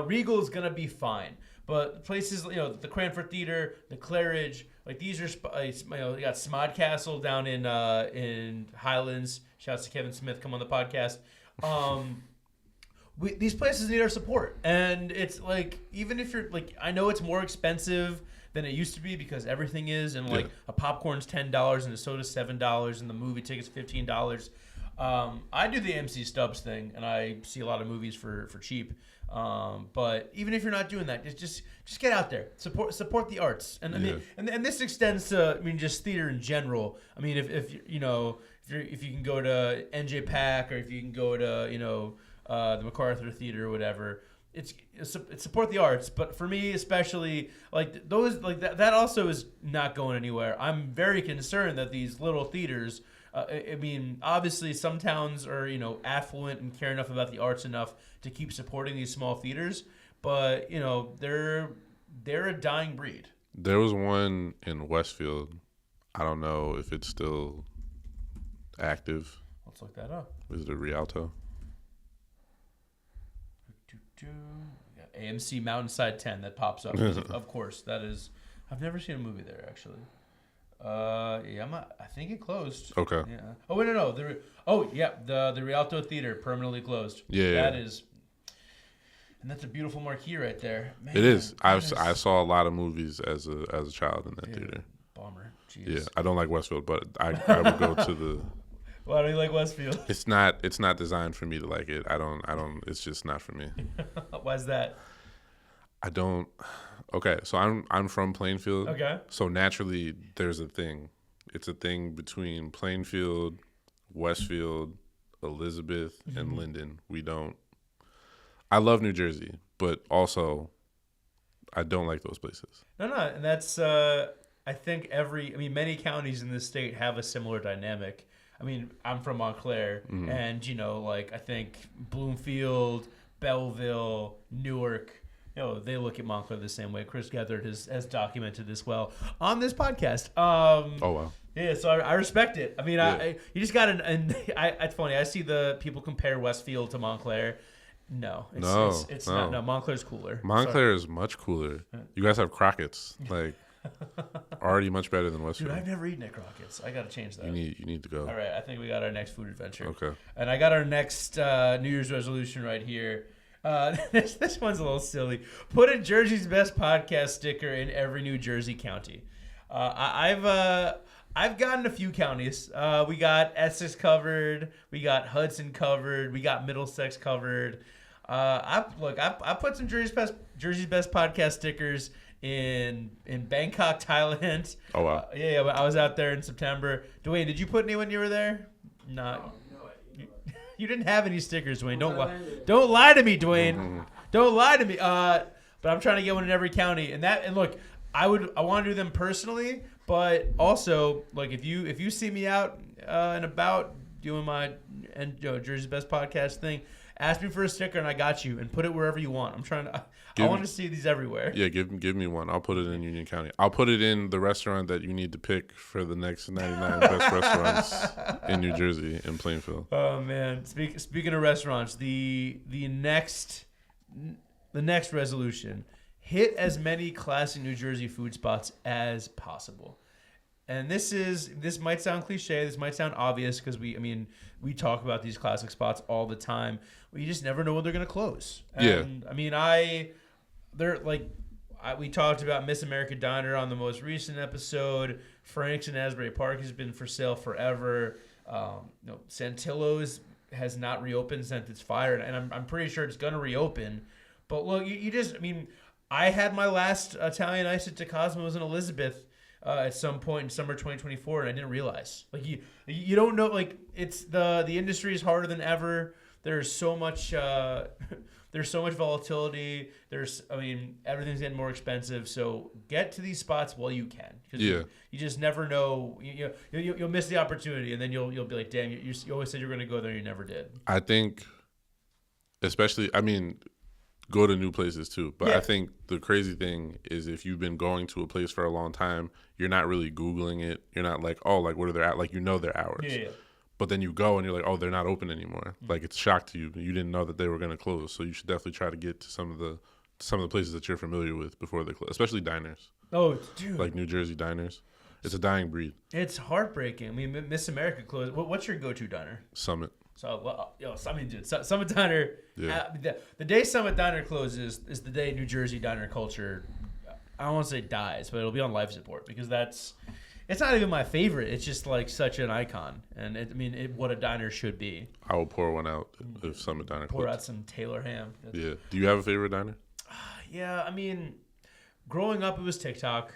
Regal is gonna be fine. But places, the Cranford Theater, the Claridge, like these are, you got Smodcastle down in Highlands. Shouts to Kevin Smith, come on the podcast. These places need our support, and it's like even if you're like, I know it's more expensive than it used to be because everything is, and like a popcorn's $10 and a soda's $7 and the movie ticket's $15. I do the AMC Stubs thing, and I see a lot of movies for cheap. But even if you're not doing that, just get out there, support the arts, and I mean, and this extends to just theater in general. I mean, if you can go to NJ Pack or if you can go to the MacArthur Theater or whatever. It's support the arts, but for me especially, like those like that also is not going anywhere. I'm very concerned that these little theaters. I mean, obviously some towns are affluent and care enough about the arts enough to keep supporting these small theaters, but they're a dying breed. There was one in Westfield. I don't know if it's still active. Let's look that up. Is it a Rialto? We got AMC Mountainside 10 that pops up. Of course, that is. I've never seen a movie there actually. I think it closed. Okay. Yeah. Oh wait, no. The Rialto Theater permanently closed. Yeah. That is. And that's a beautiful marquee right there. Man, it is. I saw a lot of movies as a child in that theater. Bummer. Jeez. Yeah, I don't like Westfield, but I would go to the. Why do you like Westfield? It's not designed for me to like it. I don't. It's just not for me. Why's that? I don't. Okay, so I'm from Plainfield. Okay. So naturally, there's a thing. It's a thing between Plainfield, Westfield, Elizabeth, and Linden. We don't. I love New Jersey, but also, I don't like those places. No, and that's. I think many counties in this state have a similar dynamic. I mean, I'm from Montclair, and I think Bloomfield, Belleville, Newark. They look at Montclair the same way. Chris Gethard has documented this well on this podcast. Oh wow. Yeah, so I respect it. I mean, you just got it's funny. I see the people compare Westfield to Montclair. No, it's not. No, Montclair's cooler. Montclair is much cooler. You guys have Crockett's, like already much better than Westfield. Dude, I've never eaten at Crockett's. I got to change that. You need to go. All right, I think we got our next food adventure. Okay. And I got our next New Year's resolution right here. This one's a little silly. Put a Jersey's Best podcast sticker in every New Jersey county. I've gotten a few counties. We got Essex covered. We got Hudson covered. We got Middlesex covered. I put some Jersey's Best podcast stickers in Bangkok, Thailand. Oh wow. Yeah. I was out there in September. Dwayne, did you put any when you were there? Not. No, You didn't have any stickers, Dwayne. Don't Don't lie to me, Dwayne. Don't lie to me. But I'm trying to get one in every county. And look, I want to do them personally, but also like if you see me out and about doing my Jersey's Best podcast thing, ask me for a sticker and I got you, and put it wherever you want. I'm trying to. I want to see these everywhere. Yeah, give me one. I'll put it in Union County. I'll put it in the restaurant that you need to pick for the next 99 best restaurants in New Jersey in Plainfield. Oh man, speaking of restaurants, the next resolution: hit as many classic New Jersey food spots as possible. And this might sound cliche, this might sound obvious because we talk about these classic spots all the time. But you just never know when they're gonna close. And, yeah. We talked about Miss America Diner on the most recent episode. Frank's in Asbury Park has been for sale forever. Santillo's has not reopened since it's fired, and I'm pretty sure it's gonna reopen. But look, I had my last Italian ice at Cosmos in Elizabeth at some point in summer 2024, and I didn't realize. Like you don't know. Like it's the industry is harder than ever. There's so much volatility. Everything's getting more expensive. So get to these spots while you can. You just never know. You'll miss the opportunity, and then you'll be like, damn, you always said you were going to go there, and you never did. I think, especially, go to new places too. But I think the crazy thing is if you've been going to a place for a long time, you're not really Googling it. You're not like, oh, like what are their like their hours. Yeah. But then you go and you're like, oh, they're not open anymore. Mm-hmm. Like it's a shock to you. You didn't know that they were going to close. So you should definitely try to get to some of the places that you're familiar with before they close, especially diners. Oh, dude. Like New Jersey diners. It's a dying breed. It's heartbreaking. Miss America closed. What's your go-to diner? Summit. So, dude, Summit Diner. Yeah. The day Summit Diner closes is the day New Jersey diner culture, I don't want to say dies, but it'll be on life support because it's not even my favorite. It's just like such an icon, and what a diner should be. I will pour one out if Summit Diner pour out some Taylor ham. Yeah. Do you have a favorite diner? Yeah, growing up it was TikTok.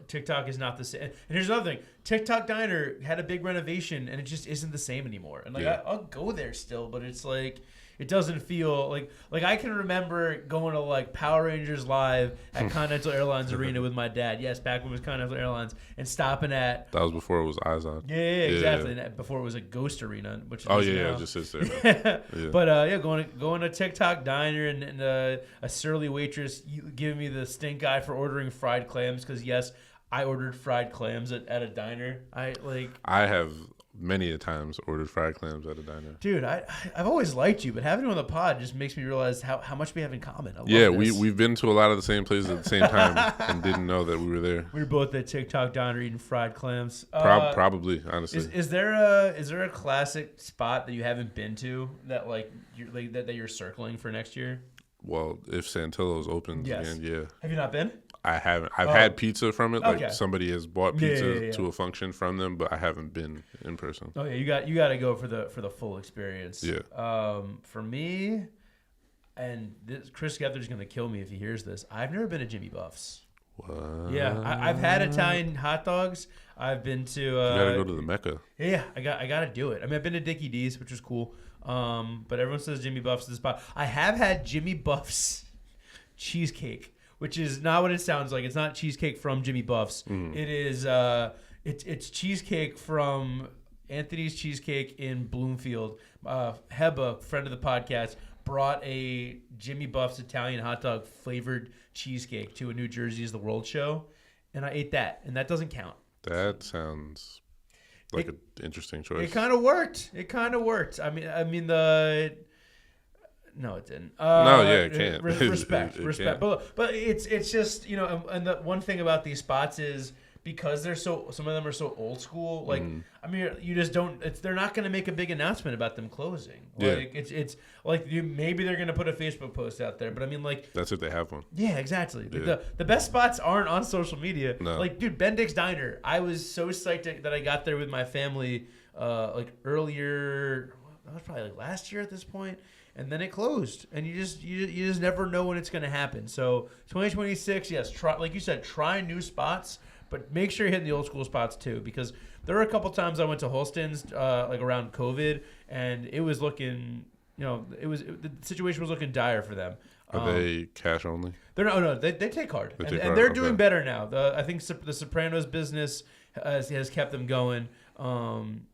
TikTok is not the same. And here's another thing. TikTok Diner had a big renovation, and it just isn't the same anymore. And I'll go there still, but it's like it doesn't feel like I can remember going to like Power Rangers Live at Continental Airlines Arena with my dad. Yes, back when it was Continental Airlines, and stopping at. That was before it was Izon. Yeah, exactly. Yeah. And before it was a Ghost Arena, which. It just sits there. But going to TikTok Diner and a surly waitress giving me the stink eye for ordering fried clams because yes, I ordered fried clams at a diner. I have many a times ordered fried clams at a diner. Dude, I've always liked you, but having you on the pod just makes me realize how much we have in common. We've been to a lot of the same places at the same time and didn't know that we were there. We were both at TikTok Diner eating fried clams. Probably, honestly. Is there a classic spot that you haven't been to that that you're circling for next year? Well, if Santillo's opens again, yeah. Have you not been? I haven't. I've had pizza from it. Like somebody has bought pizza to a function from them, but I haven't been in person. Oh yeah, you got to go for the full experience. Yeah. For me, and Chris Gethard's gonna kill me if he hears this. I've never been to Jimmy Buff's. What? Yeah, I've had Italian hot dogs. I've been to. You gotta go to the Mecca. Yeah, I gotta do it. I've been to Dickie D's, which was cool. But everyone says Jimmy Buff's is the spot. I have had Jimmy Buff's cheesecake, which is not what it sounds like. It's not cheesecake from Jimmy Buff's. Mm. It is it's cheesecake from Anthony's Cheesecake in Bloomfield. Heba, friend of the podcast, brought a Jimmy Buff's Italian hot dog flavored cheesecake to a New Jersey is the World show, and I ate that, and that doesn't count. That sounds like an interesting choice. It kind of worked. No, it didn't. It can't. Respect. It Can't. But it's just, and the one thing about these spots is because some of them are so old school. Like, you just don't. They're not going to make a big announcement about them closing. Like, it's like maybe they're going to put a Facebook post out there, but that's if they have one. Yeah, exactly. Yeah. The best spots aren't on social media. No. Like, dude, Bendick's Diner. I was so psyched that I got there with my family. Earlier, that was probably last year at this point. And then it closed, and you just never know when it's going to happen. So 2026, yes, like you said, try new spots, But make sure you're hitting the old school spots too, because there were a couple times I went to Holston's like around COVID, and it was looking, the situation was looking dire for them. Are they cash only? They take card, and they're doing better now. I think the Sopranos business has kept them going. 1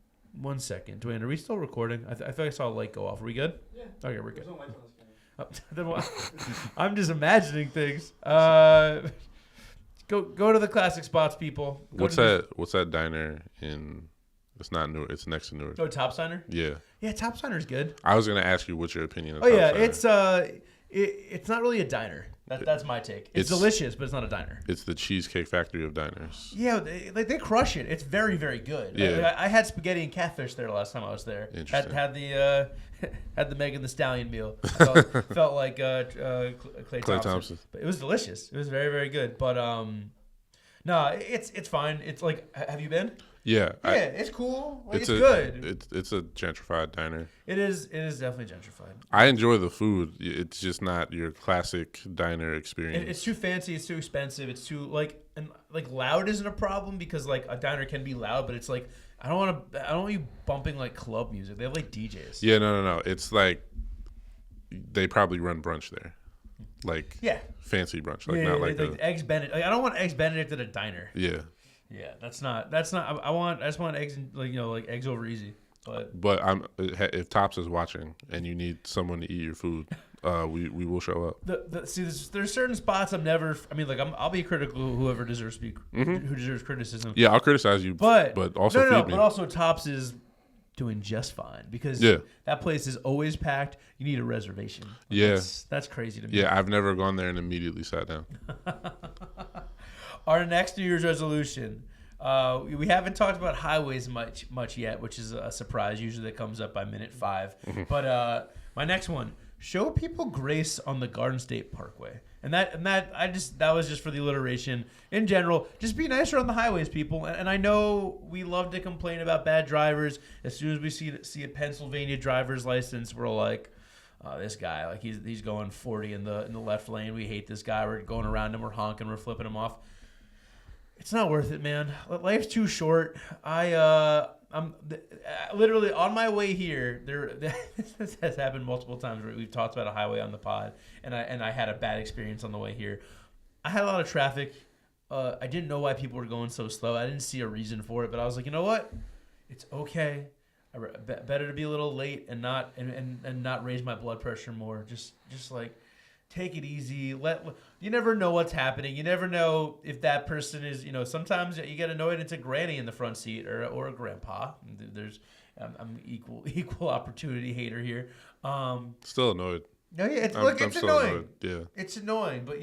second, Dwayne, are we still recording? I feel like I saw a light go off. Are we good? Yeah. Okay, we're good. There's no lights on this camera. I'm just imagining things. Go to the classic spots, people. What's that diner in? It's not Newark. It's next to Newark. Oh, Top Signer? Yeah. Yeah, Top Signer's good. I was gonna ask you what's your opinion of Top Signer. Signer. It's not really a diner. That's my take. It's delicious, but it's not a diner. It's the Cheesecake Factory of diners. Yeah, they crush it. It's very, very good. Yeah. I had spaghetti and catfish there last time I was there. Interesting. Had the Megan the Stallion meal. Felt like Clay Thompson. But it was delicious. It was very, very good. But no, it's fine. It's like, have you been? Yeah. Yeah, it's cool. Like, it's good. It's a gentrified diner. It is definitely gentrified. I enjoy the food. It's just not your classic diner experience. It's too fancy. It's too expensive. It's too loud isn't a problem, because like a diner can be loud, but it's like I don't want you bumping like club music. They have like DJs. Yeah, no. It's like they probably run brunch there, like fancy brunch, like not like Eggs Benedict. Like, I don't want Eggs Benedict at a diner. Yeah. Yeah, that's not. I just want eggs, like eggs over easy. But if Tops is watching and you need someone to eat your food, we will show up. There's certain spots I'll be critical of whoever deserves to be who deserves criticism. Yeah, I'll criticize you, but also feed me. But also Tops is doing just fine, because that place is always packed. You need a reservation. That's crazy to me. Yeah, I've never gone there and immediately sat down. Our next New Year's resolution. We haven't talked about highways much yet, which is a surprise. Usually that comes up by minute 5. But my next one: show people grace on the Garden State Parkway. And that was just for the alliteration. In general, just be nicer on the highways, people. And I know we love to complain about bad drivers. As soon as we see a Pennsylvania driver's license, we're like, this guy, like he's going 40 in the left lane. We hate this guy. We're going around him. We're honking. We're flipping him off. It's not worth it, man. Life's too short. I'm literally on my way here. This has happened multiple times. We've talked about a highway on the pod, and I had a bad experience on the way here. I had a lot of traffic. I didn't know why people were going so slow. I didn't see a reason for it, but I was like, you know what? It's okay. Better to be a little late and not raise my blood pressure more. Just like, take it easy. You never know what's happening. You never know if that person is, sometimes you get annoyed. It's a granny in the front seat or a grandpa. I'm equal opportunity hater here. Still annoyed. No, yeah, it's annoying. Annoyed. Yeah, it's annoying, but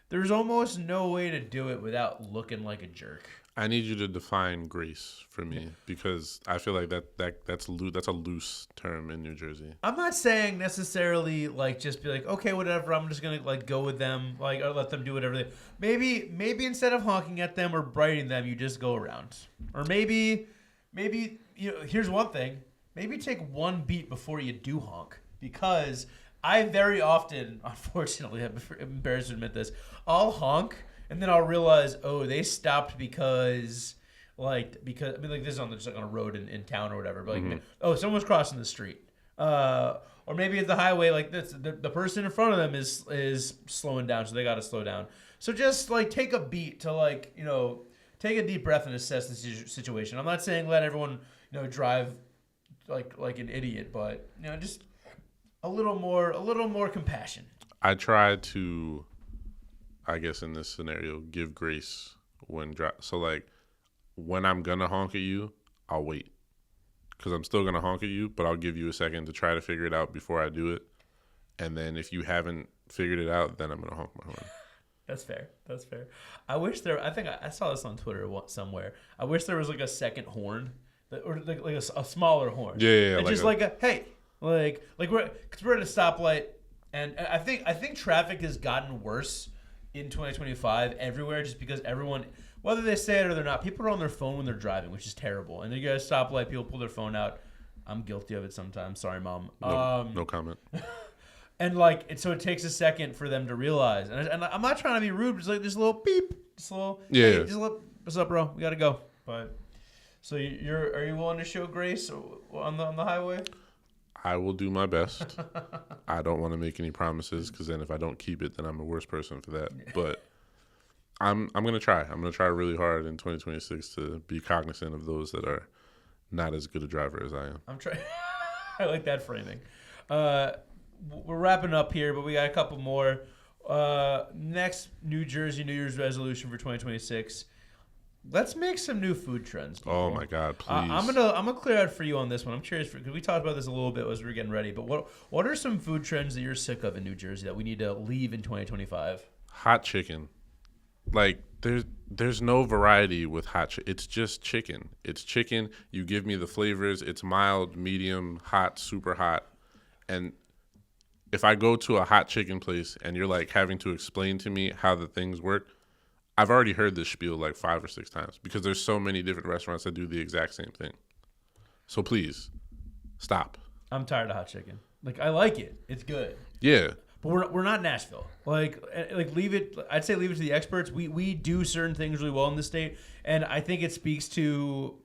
there's almost no way to do it without looking like a jerk. I need you to define grace for me, because I feel like that's a loose term in New Jersey. I'm not saying necessarily just be like, okay, whatever, I'm just gonna go with them, or let them do whatever they. Maybe instead of honking at them or biting them, you just go around. Or maybe here's one thing. Maybe take one beat before you do honk, because I very often, unfortunately, I'm embarrassed to admit this, I'll honk. And then I'll realize, they stopped because this is on a road in town or whatever. But someone was crossing the street, or maybe at the highway, the person in front of them is slowing down, so they got to slow down. So just take a beat to take a deep breath and assess the situation. I'm not saying let everyone drive like an idiot, but just a little more compassion. I try to, I guess in this scenario, give grace when when I'm gonna honk at you, I'll wait, because I'm still gonna honk at you, but I'll give you a second to try to figure it out before I do it, and then if you haven't figured it out, then I'm gonna honk my horn. That's fair. I think I saw this on Twitter somewhere. I wish there was a second horn, or a smaller horn. Yeah. Just a hey, we're at a stoplight, and I think traffic has gotten worse in 2025 everywhere, just because everyone, whether they say it or they're not, people are on their phone when they're driving, which is terrible. And you get a stoplight, people pull their phone out. I'm guilty of it sometimes. Sorry, Mom. No comment. And like, so it takes a second for them to realize. And I'm not trying to be rude. It's like this little beep, just a little, Yeah. hey, just a little, what's up, bro? We gotta go. But so are you willing to show grace on the highway? I will do my best. I don't want to make any promises because then if I don't keep it, then I'm the worst person for that. But I'm gonna try. I'm gonna try really hard in 2026 to be cognizant of those that are not as good a driver as I am. I'm trying. I like that framing. We're wrapping up here, but we got a couple more. Next New Jersey New Year's resolution for 2026. Let's make some new food trends. People. Oh my God, please! I'm gonna clear out for you on this one. I'm curious because we talked about this a little bit as we were getting ready. But what are some food trends that you're sick of in New Jersey that we need to leave in 2025? Hot chicken. Like there's no variety with hot chicken. It's just chicken. It's chicken. You give me the flavors. It's mild, medium, hot, super hot. And if I go to a hot chicken place and you're like having to explain to me how the things work, I've already heard this spiel like 5 or 6 times because there's so many different restaurants that do the exact same thing. So please, stop. I'm tired of hot chicken. Like I like it. It's good. Yeah. But we're not Nashville. Like leave it. I'd say leave it to the experts. We do certain things really well in the state, and I think it speaks to,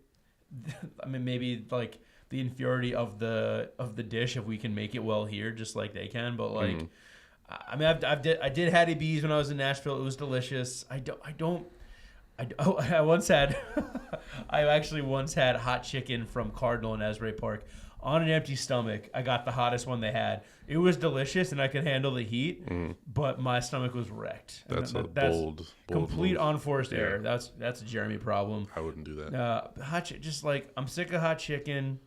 I mean, maybe like the inferiority of the dish if we can make it well here, just like they can. But like, I mean, I did Hattie B's when I was in Nashville. It was delicious. I once had I actually once had hot chicken from Cardinal in Asbury Park. On an empty stomach, I got the hottest one they had. It was delicious, and I could handle the heat, but my stomach was wrecked. That's and a bold complete move. unforced error. Yeah. That's a Jeremy problem. I wouldn't do that. Just like I'm sick of hot chicken.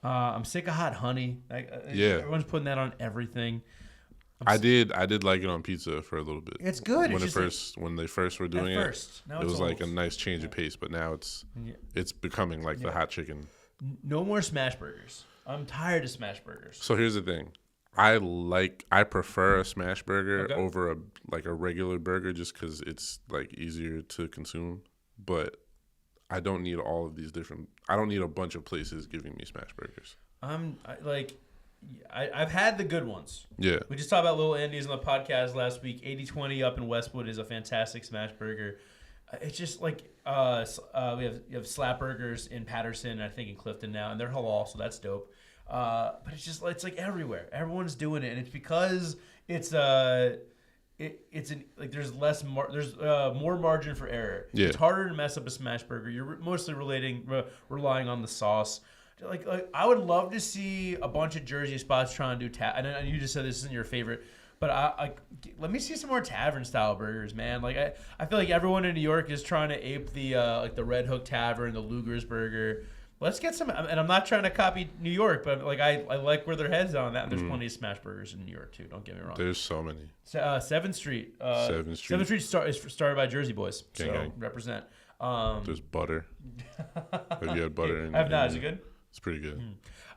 I'm sick of hot honey. Yeah. Everyone's putting that on everything. I did like it on pizza for a little bit. It's good. When It's when they first were doing it. Now It it's was like a almost- nice change of pace, but now it's becoming like the hot chicken. No more smash burgers. I'm tired of smash burgers. So here's the thing. I prefer a smash burger Okay. over a regular burger just because it's like easier to consume. But I don't need all of these different. I don't need a bunch of places giving me smash burgers. I've had the good ones. Yeah. We just talked about Little Andy's on the podcast last week. 80/20 up in Westwood is a fantastic smash burger. It's just like you have Slap Burgers in Patterson, and I think in Clifton now, and they're halal, so that's dope. But it's like everywhere. Everyone's doing it, and it's because there's more margin for error. Yeah. It's harder to mess up a smash burger. You're mostly relying on the sauce. Like I would love to see a bunch of Jersey spots trying to do and you just said this isn't your favorite, but let me see some more tavern style burgers, man. Like I feel like everyone in New York is trying to ape the like the Red Hook Tavern, the Luger's Burger. Let's get some, and I'm not trying to copy New York, but like I like where their heads on that. And there's plenty of smash burgers in New York too. Don't get me wrong. There's so many. 7th Street. 7th Street. 7th Street is started by Jersey boys. Gang, so gang. represent. There's butter. Have you had butter? I have not. Is it good? It's pretty good.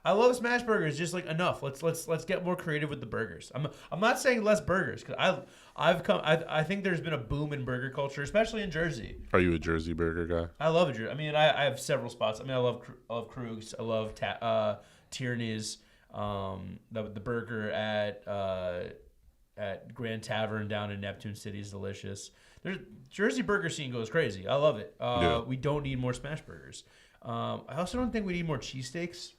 I love smash burgers. Just like enough. Let's get more creative with the burgers. I'm not saying less burgers because I think there's been a boom in burger culture, especially in Jersey. Are you a Jersey burger guy? I love it. I mean, I have several spots. I mean, I love Krug's. I love Tierney's. The burger at Grand Tavern down in Neptune City is delicious. There's Jersey burger scene goes crazy. I love it. Yeah. We don't need more smash burgers. I also don't think we need more cheesesteaks.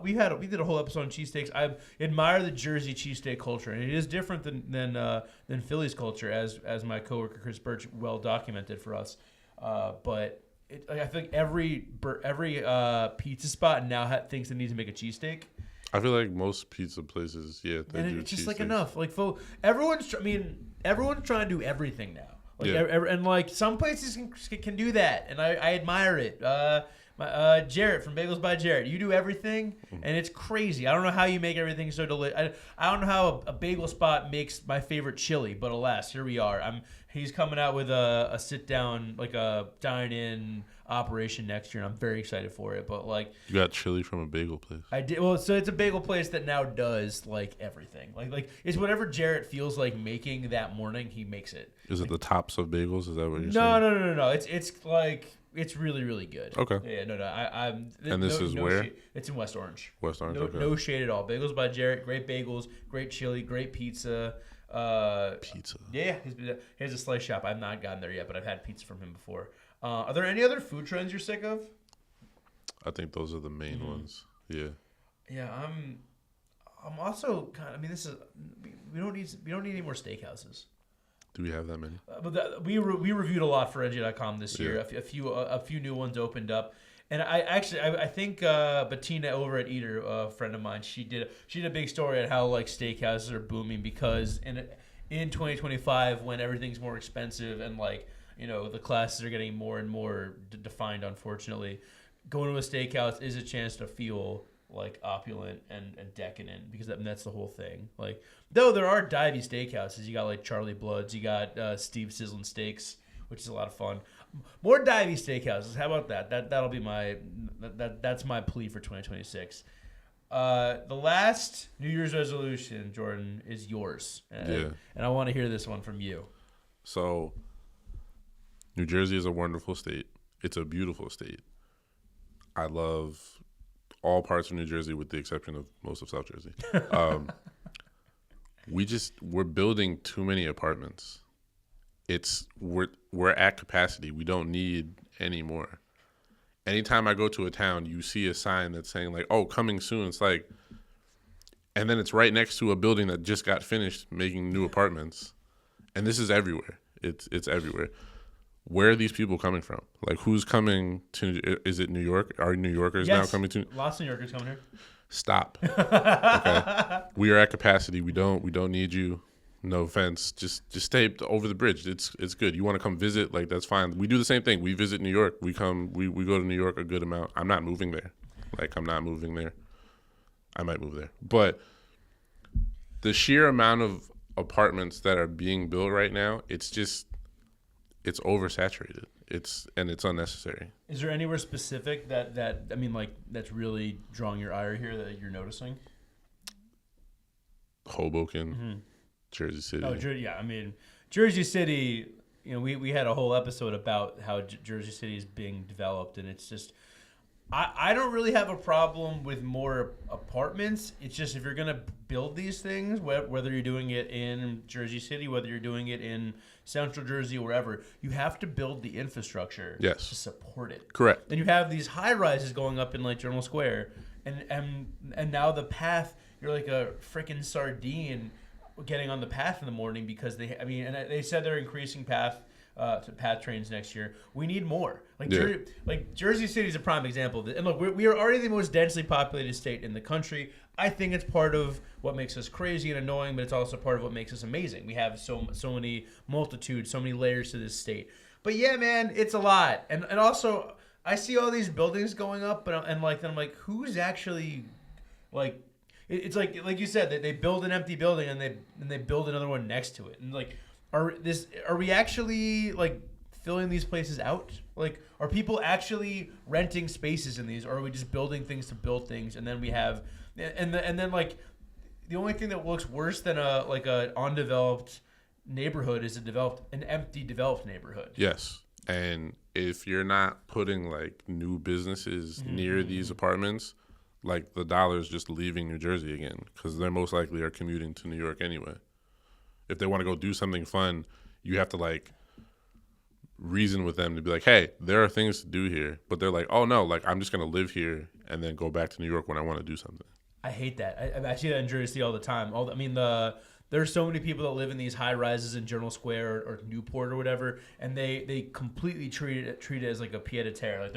We did a whole episode on cheesesteaks. I admire the Jersey cheesesteak culture, and it is different than Philly's culture, as my coworker Chris Birch well documented for us. But I think every pizza spot now thinks it needs to make a cheesesteak. I feel like most pizza places, they And do it's just like cheesesteaks. enough. Like everyone's trying to do everything now. Like Yeah. and like some places can do that, and I admire it. Jarrett from Bagels by Jarrett, you do everything, and it's crazy. I don't know how you make everything so delicious. I don't know how a bagel spot makes my favorite chili, but alas, here we are. He's coming out with a sit down, like a dine in operation next year, and I'm very excited for it. But like, You got chili from a bagel place. I did well. So it's a bagel place that now does like everything. Like it's whatever Jarrett feels like making that morning, he makes it. Is it the tops of bagels? Is that what you're saying? No. It's like It's really, really good. Okay. Yeah, no. And this is where? It's in West Orange. West Orange. No, Okay. no shade at all. Bagels by Jarrett. Great bagels. Great chili. Great pizza. Pizza. Yeah, he has a slice shop. I've not gotten there yet, but I've had pizza from him before. Are there any other food trends you're sick of? I think those are the main ones. Yeah. Yeah, I'm also kind of. I mean, this is we don't need any more steakhouses. Do we have that many? We reviewed a lot for NJ.com this year. Yeah. A few new ones opened up, and I think Bettina over at Eater, a friend of mine, she did a big story on how like steakhouses are booming because in 2025 when everything's more expensive and like the classes are getting more and more defined, unfortunately, going to a steakhouse is a chance to feel like opulent and decadent because that's the whole thing. Like, though there are divey steakhouses, you got like Charlie Blood's, you got Steve Sizzlin Steaks, which is a lot of fun. More divey steakhouses. How about that? That'll be that's my plea for 2026. The last New Year's resolution, Jordan, is yours. And I want to hear this one from you. So, New Jersey is a wonderful state. It's a beautiful state. I love all parts of New Jersey with the exception of most of South Jersey. We're building too many apartments. We're at capacity. We don't need any more. Anytime I go to a town, you see a sign that's saying like, "Oh, coming soon." It's like, and then it's right next to a building that just got finished making new apartments, and this is everywhere. It's everywhere. Where are these people coming from? Like, who's coming to? Is it New York? Are New Yorkers now coming to? Lots of New Yorkers coming here. Stop. Okay. We are at capacity. We don't need you. No offense. Just stay over the bridge. It's good. You want to come visit? Like, that's fine. We do the same thing. We visit New York. We go to New York a good amount. I'm not moving there. Like, I'm not moving there. I might move there, but the sheer amount of apartments that are being built right now, it's oversaturated. It's unnecessary. Is there anywhere specific that I mean, like, that's really drawing your ire here that you're noticing? Hoboken, Jersey City. Oh, yeah. I mean, Jersey City. We had a whole episode about how Jersey City is being developed, and it's just. I don't really have a problem with more apartments. It's just if you're going to build these things, whether you're doing it in Jersey City, whether you're doing it in Central Jersey or wherever, you have to build the infrastructure to support it. Correct. Then you have these high rises going up in like Journal Square, and now the path, you're like a freaking sardine getting on the path in the morning because they said they're increasing path trains next year. We need more. Jersey City is a prime example of it. And look, we are already the most densely populated state in the country. I think it's part of what makes us crazy and annoying, but it's also part of what makes us amazing. We have so many multitudes, so many layers to this state. But yeah, man, it's a lot. And also, I see all these buildings going up, then I'm like, who's actually like? It's like you said, that they build an empty building and they build another one next to it, and like. Are we actually like filling these places out? Like, are people actually renting spaces in these, or are we just building things to build things? And then we have, and then like, the only thing that looks worse than a undeveloped neighborhood is an empty developed neighborhood. Yes, and if you're not putting like new businesses near these apartments, like the dollar's just leaving New Jersey again because they're most likely are commuting to New York anyway. If they want to go do something fun, you have to like reason with them to be like, hey, there are things to do here. But they're like, oh no, like I'm just going to live here and then go back to New York when I want to do something. I hate that. I see that in Jersey all the time. There's so many people that live in these high rises in Journal Square or Newport or whatever, and they completely treat it as like a pied a terre. Like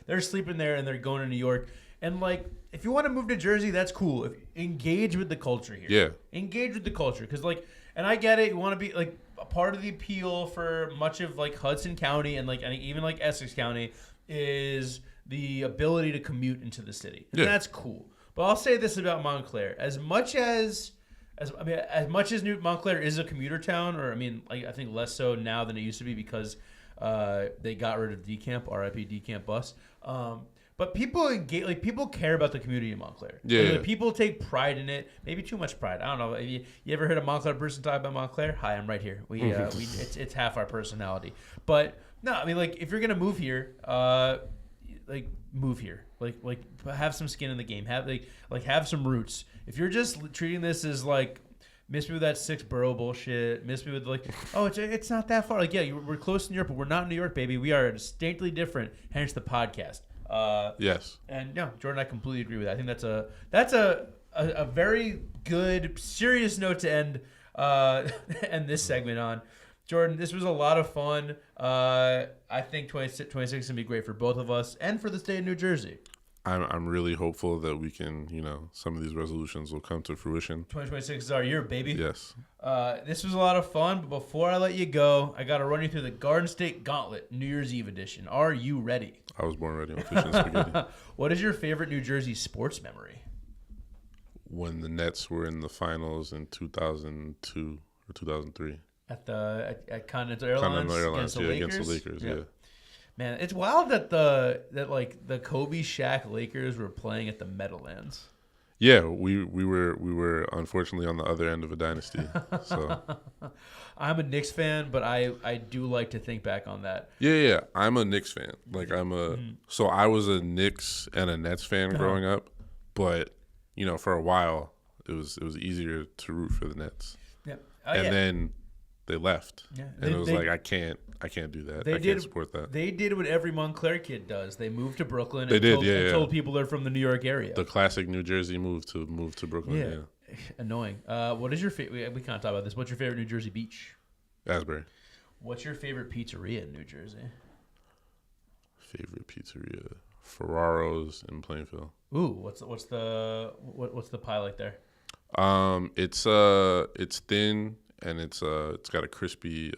they're sleeping there and they're going to New York. And like, if you want to move to Jersey, that's cool. Engage with the culture here. Yeah. Engage with the culture, because like. And I get it. You want to be like a part of the appeal for much of like Hudson County and even like Essex County is the ability to commute into the city. And that's cool. But I'll say this about Montclair: as much as Montclair is a commuter town, or I think less so now than it used to be because they got rid of DeCamp, RIP DeCamp bus. But people engage, like people care about the community in Montclair. Yeah. Like, people take pride in it. Maybe too much pride. I don't know. You ever heard a Montclair person talk about Montclair? Hi, I'm right here. It's half our personality. But no, I mean, like if you're gonna move here, like move here. Like have some skin in the game. Have some roots. If you're just treating this as like miss me with that 6 borough bullshit. Miss me with like, oh, it's not that far. Like, yeah, we're close to New York, but we're not in New York, baby. We are distinctly different. Hence the podcast. Yes. And no, Jourdan, I completely agree with that. I think that's a very good, serious note to end this segment on. Jourdan, this was a lot of fun. I think 26 is gonna be great for both of us and for the state of New Jersey. I'm really hopeful that we can, some of these resolutions will come to fruition. 2026 is our year, baby. Yes. This was a lot of fun, but before I let you go, I got to run you through the Garden State Gauntlet New Year's Eve edition. Are you ready? I was born ready on fish and spaghetti. What is your favorite New Jersey sports memory? When the Nets were in the finals in 2002 or 2003. At Continental Airlines, against the Lakers, yeah. Man, it's wild that the Kobe Shaq Lakers were playing at the Meadowlands. Yeah, we were unfortunately on the other end of a dynasty. So I'm a Knicks fan, but I do like to think back on that. Yeah. I'm a Knicks fan. Like so I was a Knicks and a Nets fan growing up, but for a while it was easier to root for the Nets. Yeah. Then they left. Yeah. And it was like I can't do that. I can't support that. They did what every Montclair kid does. They moved to Brooklyn and told people they're from the New York area. The classic New Jersey move to Brooklyn. Yeah. Annoying. What is your favorite? We can't talk about this. What's your favorite New Jersey beach? Asbury. What's your favorite pizzeria in New Jersey? Favorite pizzeria? Ferraro's in Plainfield. Ooh, what's the pie like there? It's thin and it's got a crispy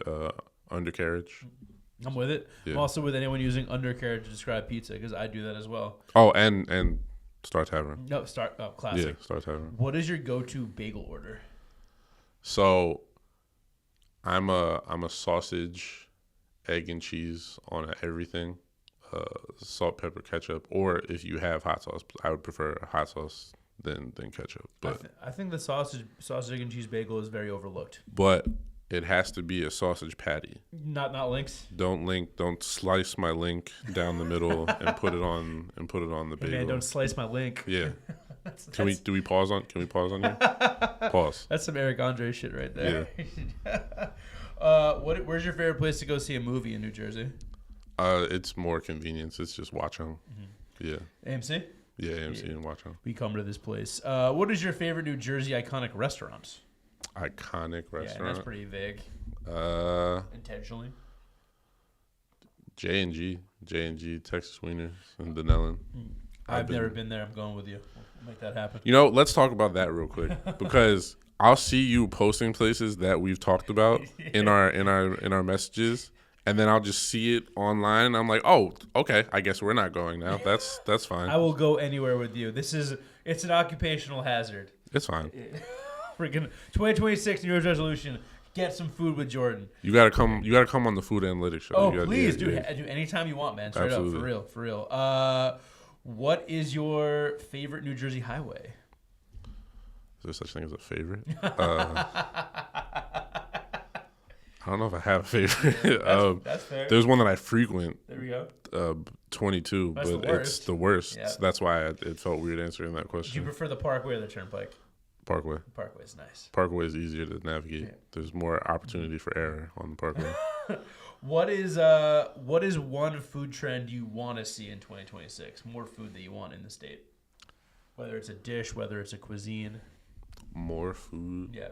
undercarriage. I'm with it. Yeah. I'm also with anyone using undercarriage to describe pizza because I do that as well. Oh, and Star Tavern. No, classic. Yeah, Star Tavern. What is your go-to bagel order? So, I'm a sausage, egg and cheese on everything. Salt, pepper, ketchup, or if you have hot sauce, I would prefer hot sauce than ketchup. But I think the sausage, egg and cheese bagel is very overlooked. But it has to be a sausage patty. Not links. Don't slice my link down the middle and put it on the bagel. Hey man, don't slice my link. Yeah. Can we pause on here? Pause. That's some Eric Andre shit right there. Yeah. Where's your favorite place to go see a movie in New Jersey? It's more convenience. It's just Watchung. Mm-hmm. Yeah. AMC? Yeah, AMC and Watchung. We come to this place. What is your favorite New Jersey iconic restaurant? Iconic restaurant? Yeah, that's pretty vague. Intentionally. J&G, Texas Wieners, and Denellen. I've never been there. I'm going with you. We'll make that happen. Let's talk about that real quick because I'll see you posting places that we've talked about in our messages. And then I'll just see it online. And I'm like, oh, okay. I guess we're not going now. That's fine. I will go anywhere with you. It's an occupational hazard. It's fine. Freaking 2026 New Year's resolution. Get some food with Jourdan. You gotta come on the food analytics show. Oh, please do anytime you want, man. Straight Absolutely. Up, for real. What is your favorite New Jersey highway? Is there such thing as a favorite? I don't know if I have a favorite. That's fair. There's one that I frequent. There we go. 22, that's but it's the worst. Yeah. That's why it felt weird answering that question. Do you prefer the Parkway or the Turnpike? Parkway. Parkway is nice. Parkway is easier to navigate. Yeah. There's more opportunity for error on the Parkway. What is one food trend you want to see in 2026? More food that you want in the state, whether it's a dish, whether it's a cuisine. More food. Yeah.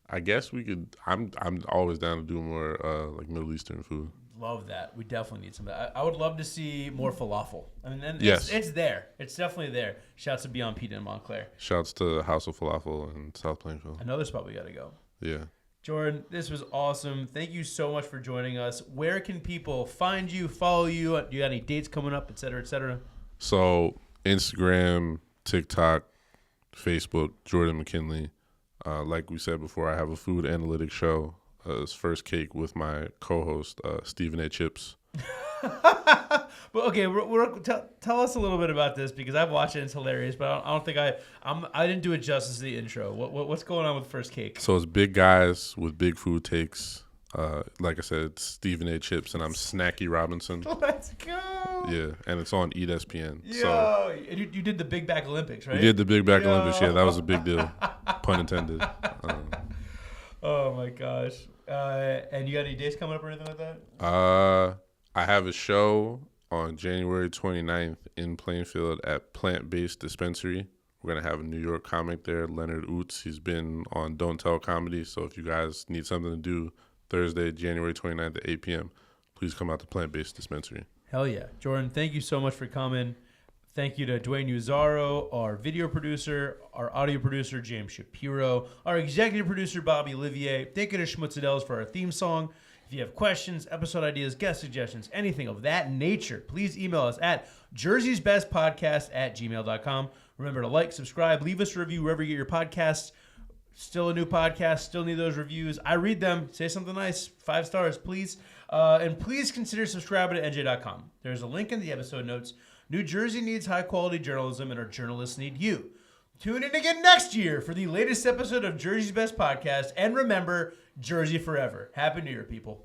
I guess we could. I'm always down to do more like Middle Eastern food. Love that. We definitely need some of that. I would love to see more falafel. I mean, yes, it's there. It's definitely there. Shouts to Beyond Pita in Montclair. Shouts to House of Falafel in South Plainfield. Another spot we got to go. Yeah. Jourdan, this was awesome. Thank you so much for joining us. Where can people find you, follow you? Do you got any dates coming up, et cetera, et cetera? So Instagram, TikTok, Facebook, Jourdan McKinley. Like we said before, I have a food analytics show. It's First Cake with my co-host, Stephen A. Chips. But okay, tell us a little bit about this because I've watched it. It's hilarious, but I don't think I didn't do it justice to the intro. What's going on with First Cake? So it's big guys with big food takes. Like I said, it's Stephen A. Chips, and I'm Snacky Robinson. Let's go. Yeah, and it's on ESPN. Yo, So and you did the Big Back Olympics, right? we did the Big Back Olympics. Yeah, that was a big deal. Pun intended. Oh my gosh. And you got any dates coming up or anything like that? I have a show on January 29th in Plainfield at Plant-Based Dispensary. We're going to have a New York comic there, Leonard Oots. He's been on Don't Tell Comedy. So if you guys need something to do Thursday, January 29th at 8 p.m., please come out to Plant-Based Dispensary. Hell yeah. Jourdan, thank you so much for coming. Thank you to Dwayne Uzzaro, our video producer, our audio producer, James Shapiro, our executive producer, Bobby Olivier. Thank you to Schmutzadells for our theme song. If you have questions, episode ideas, guest suggestions, anything of that nature, please email us at jerseysbestpodcast@gmail.com. Remember to like, subscribe, leave us a review wherever you get your podcasts. Still a new podcast, still need those reviews. I read them. Say something nice. 5 stars, please. And please consider subscribing to NJ.com. There's a link in the episode notes. New Jersey needs high-quality journalism, and our journalists need you. Tune in again next year for the latest episode of Jersey's Best Podcast. And remember, Jersey forever. Happy New Year, people.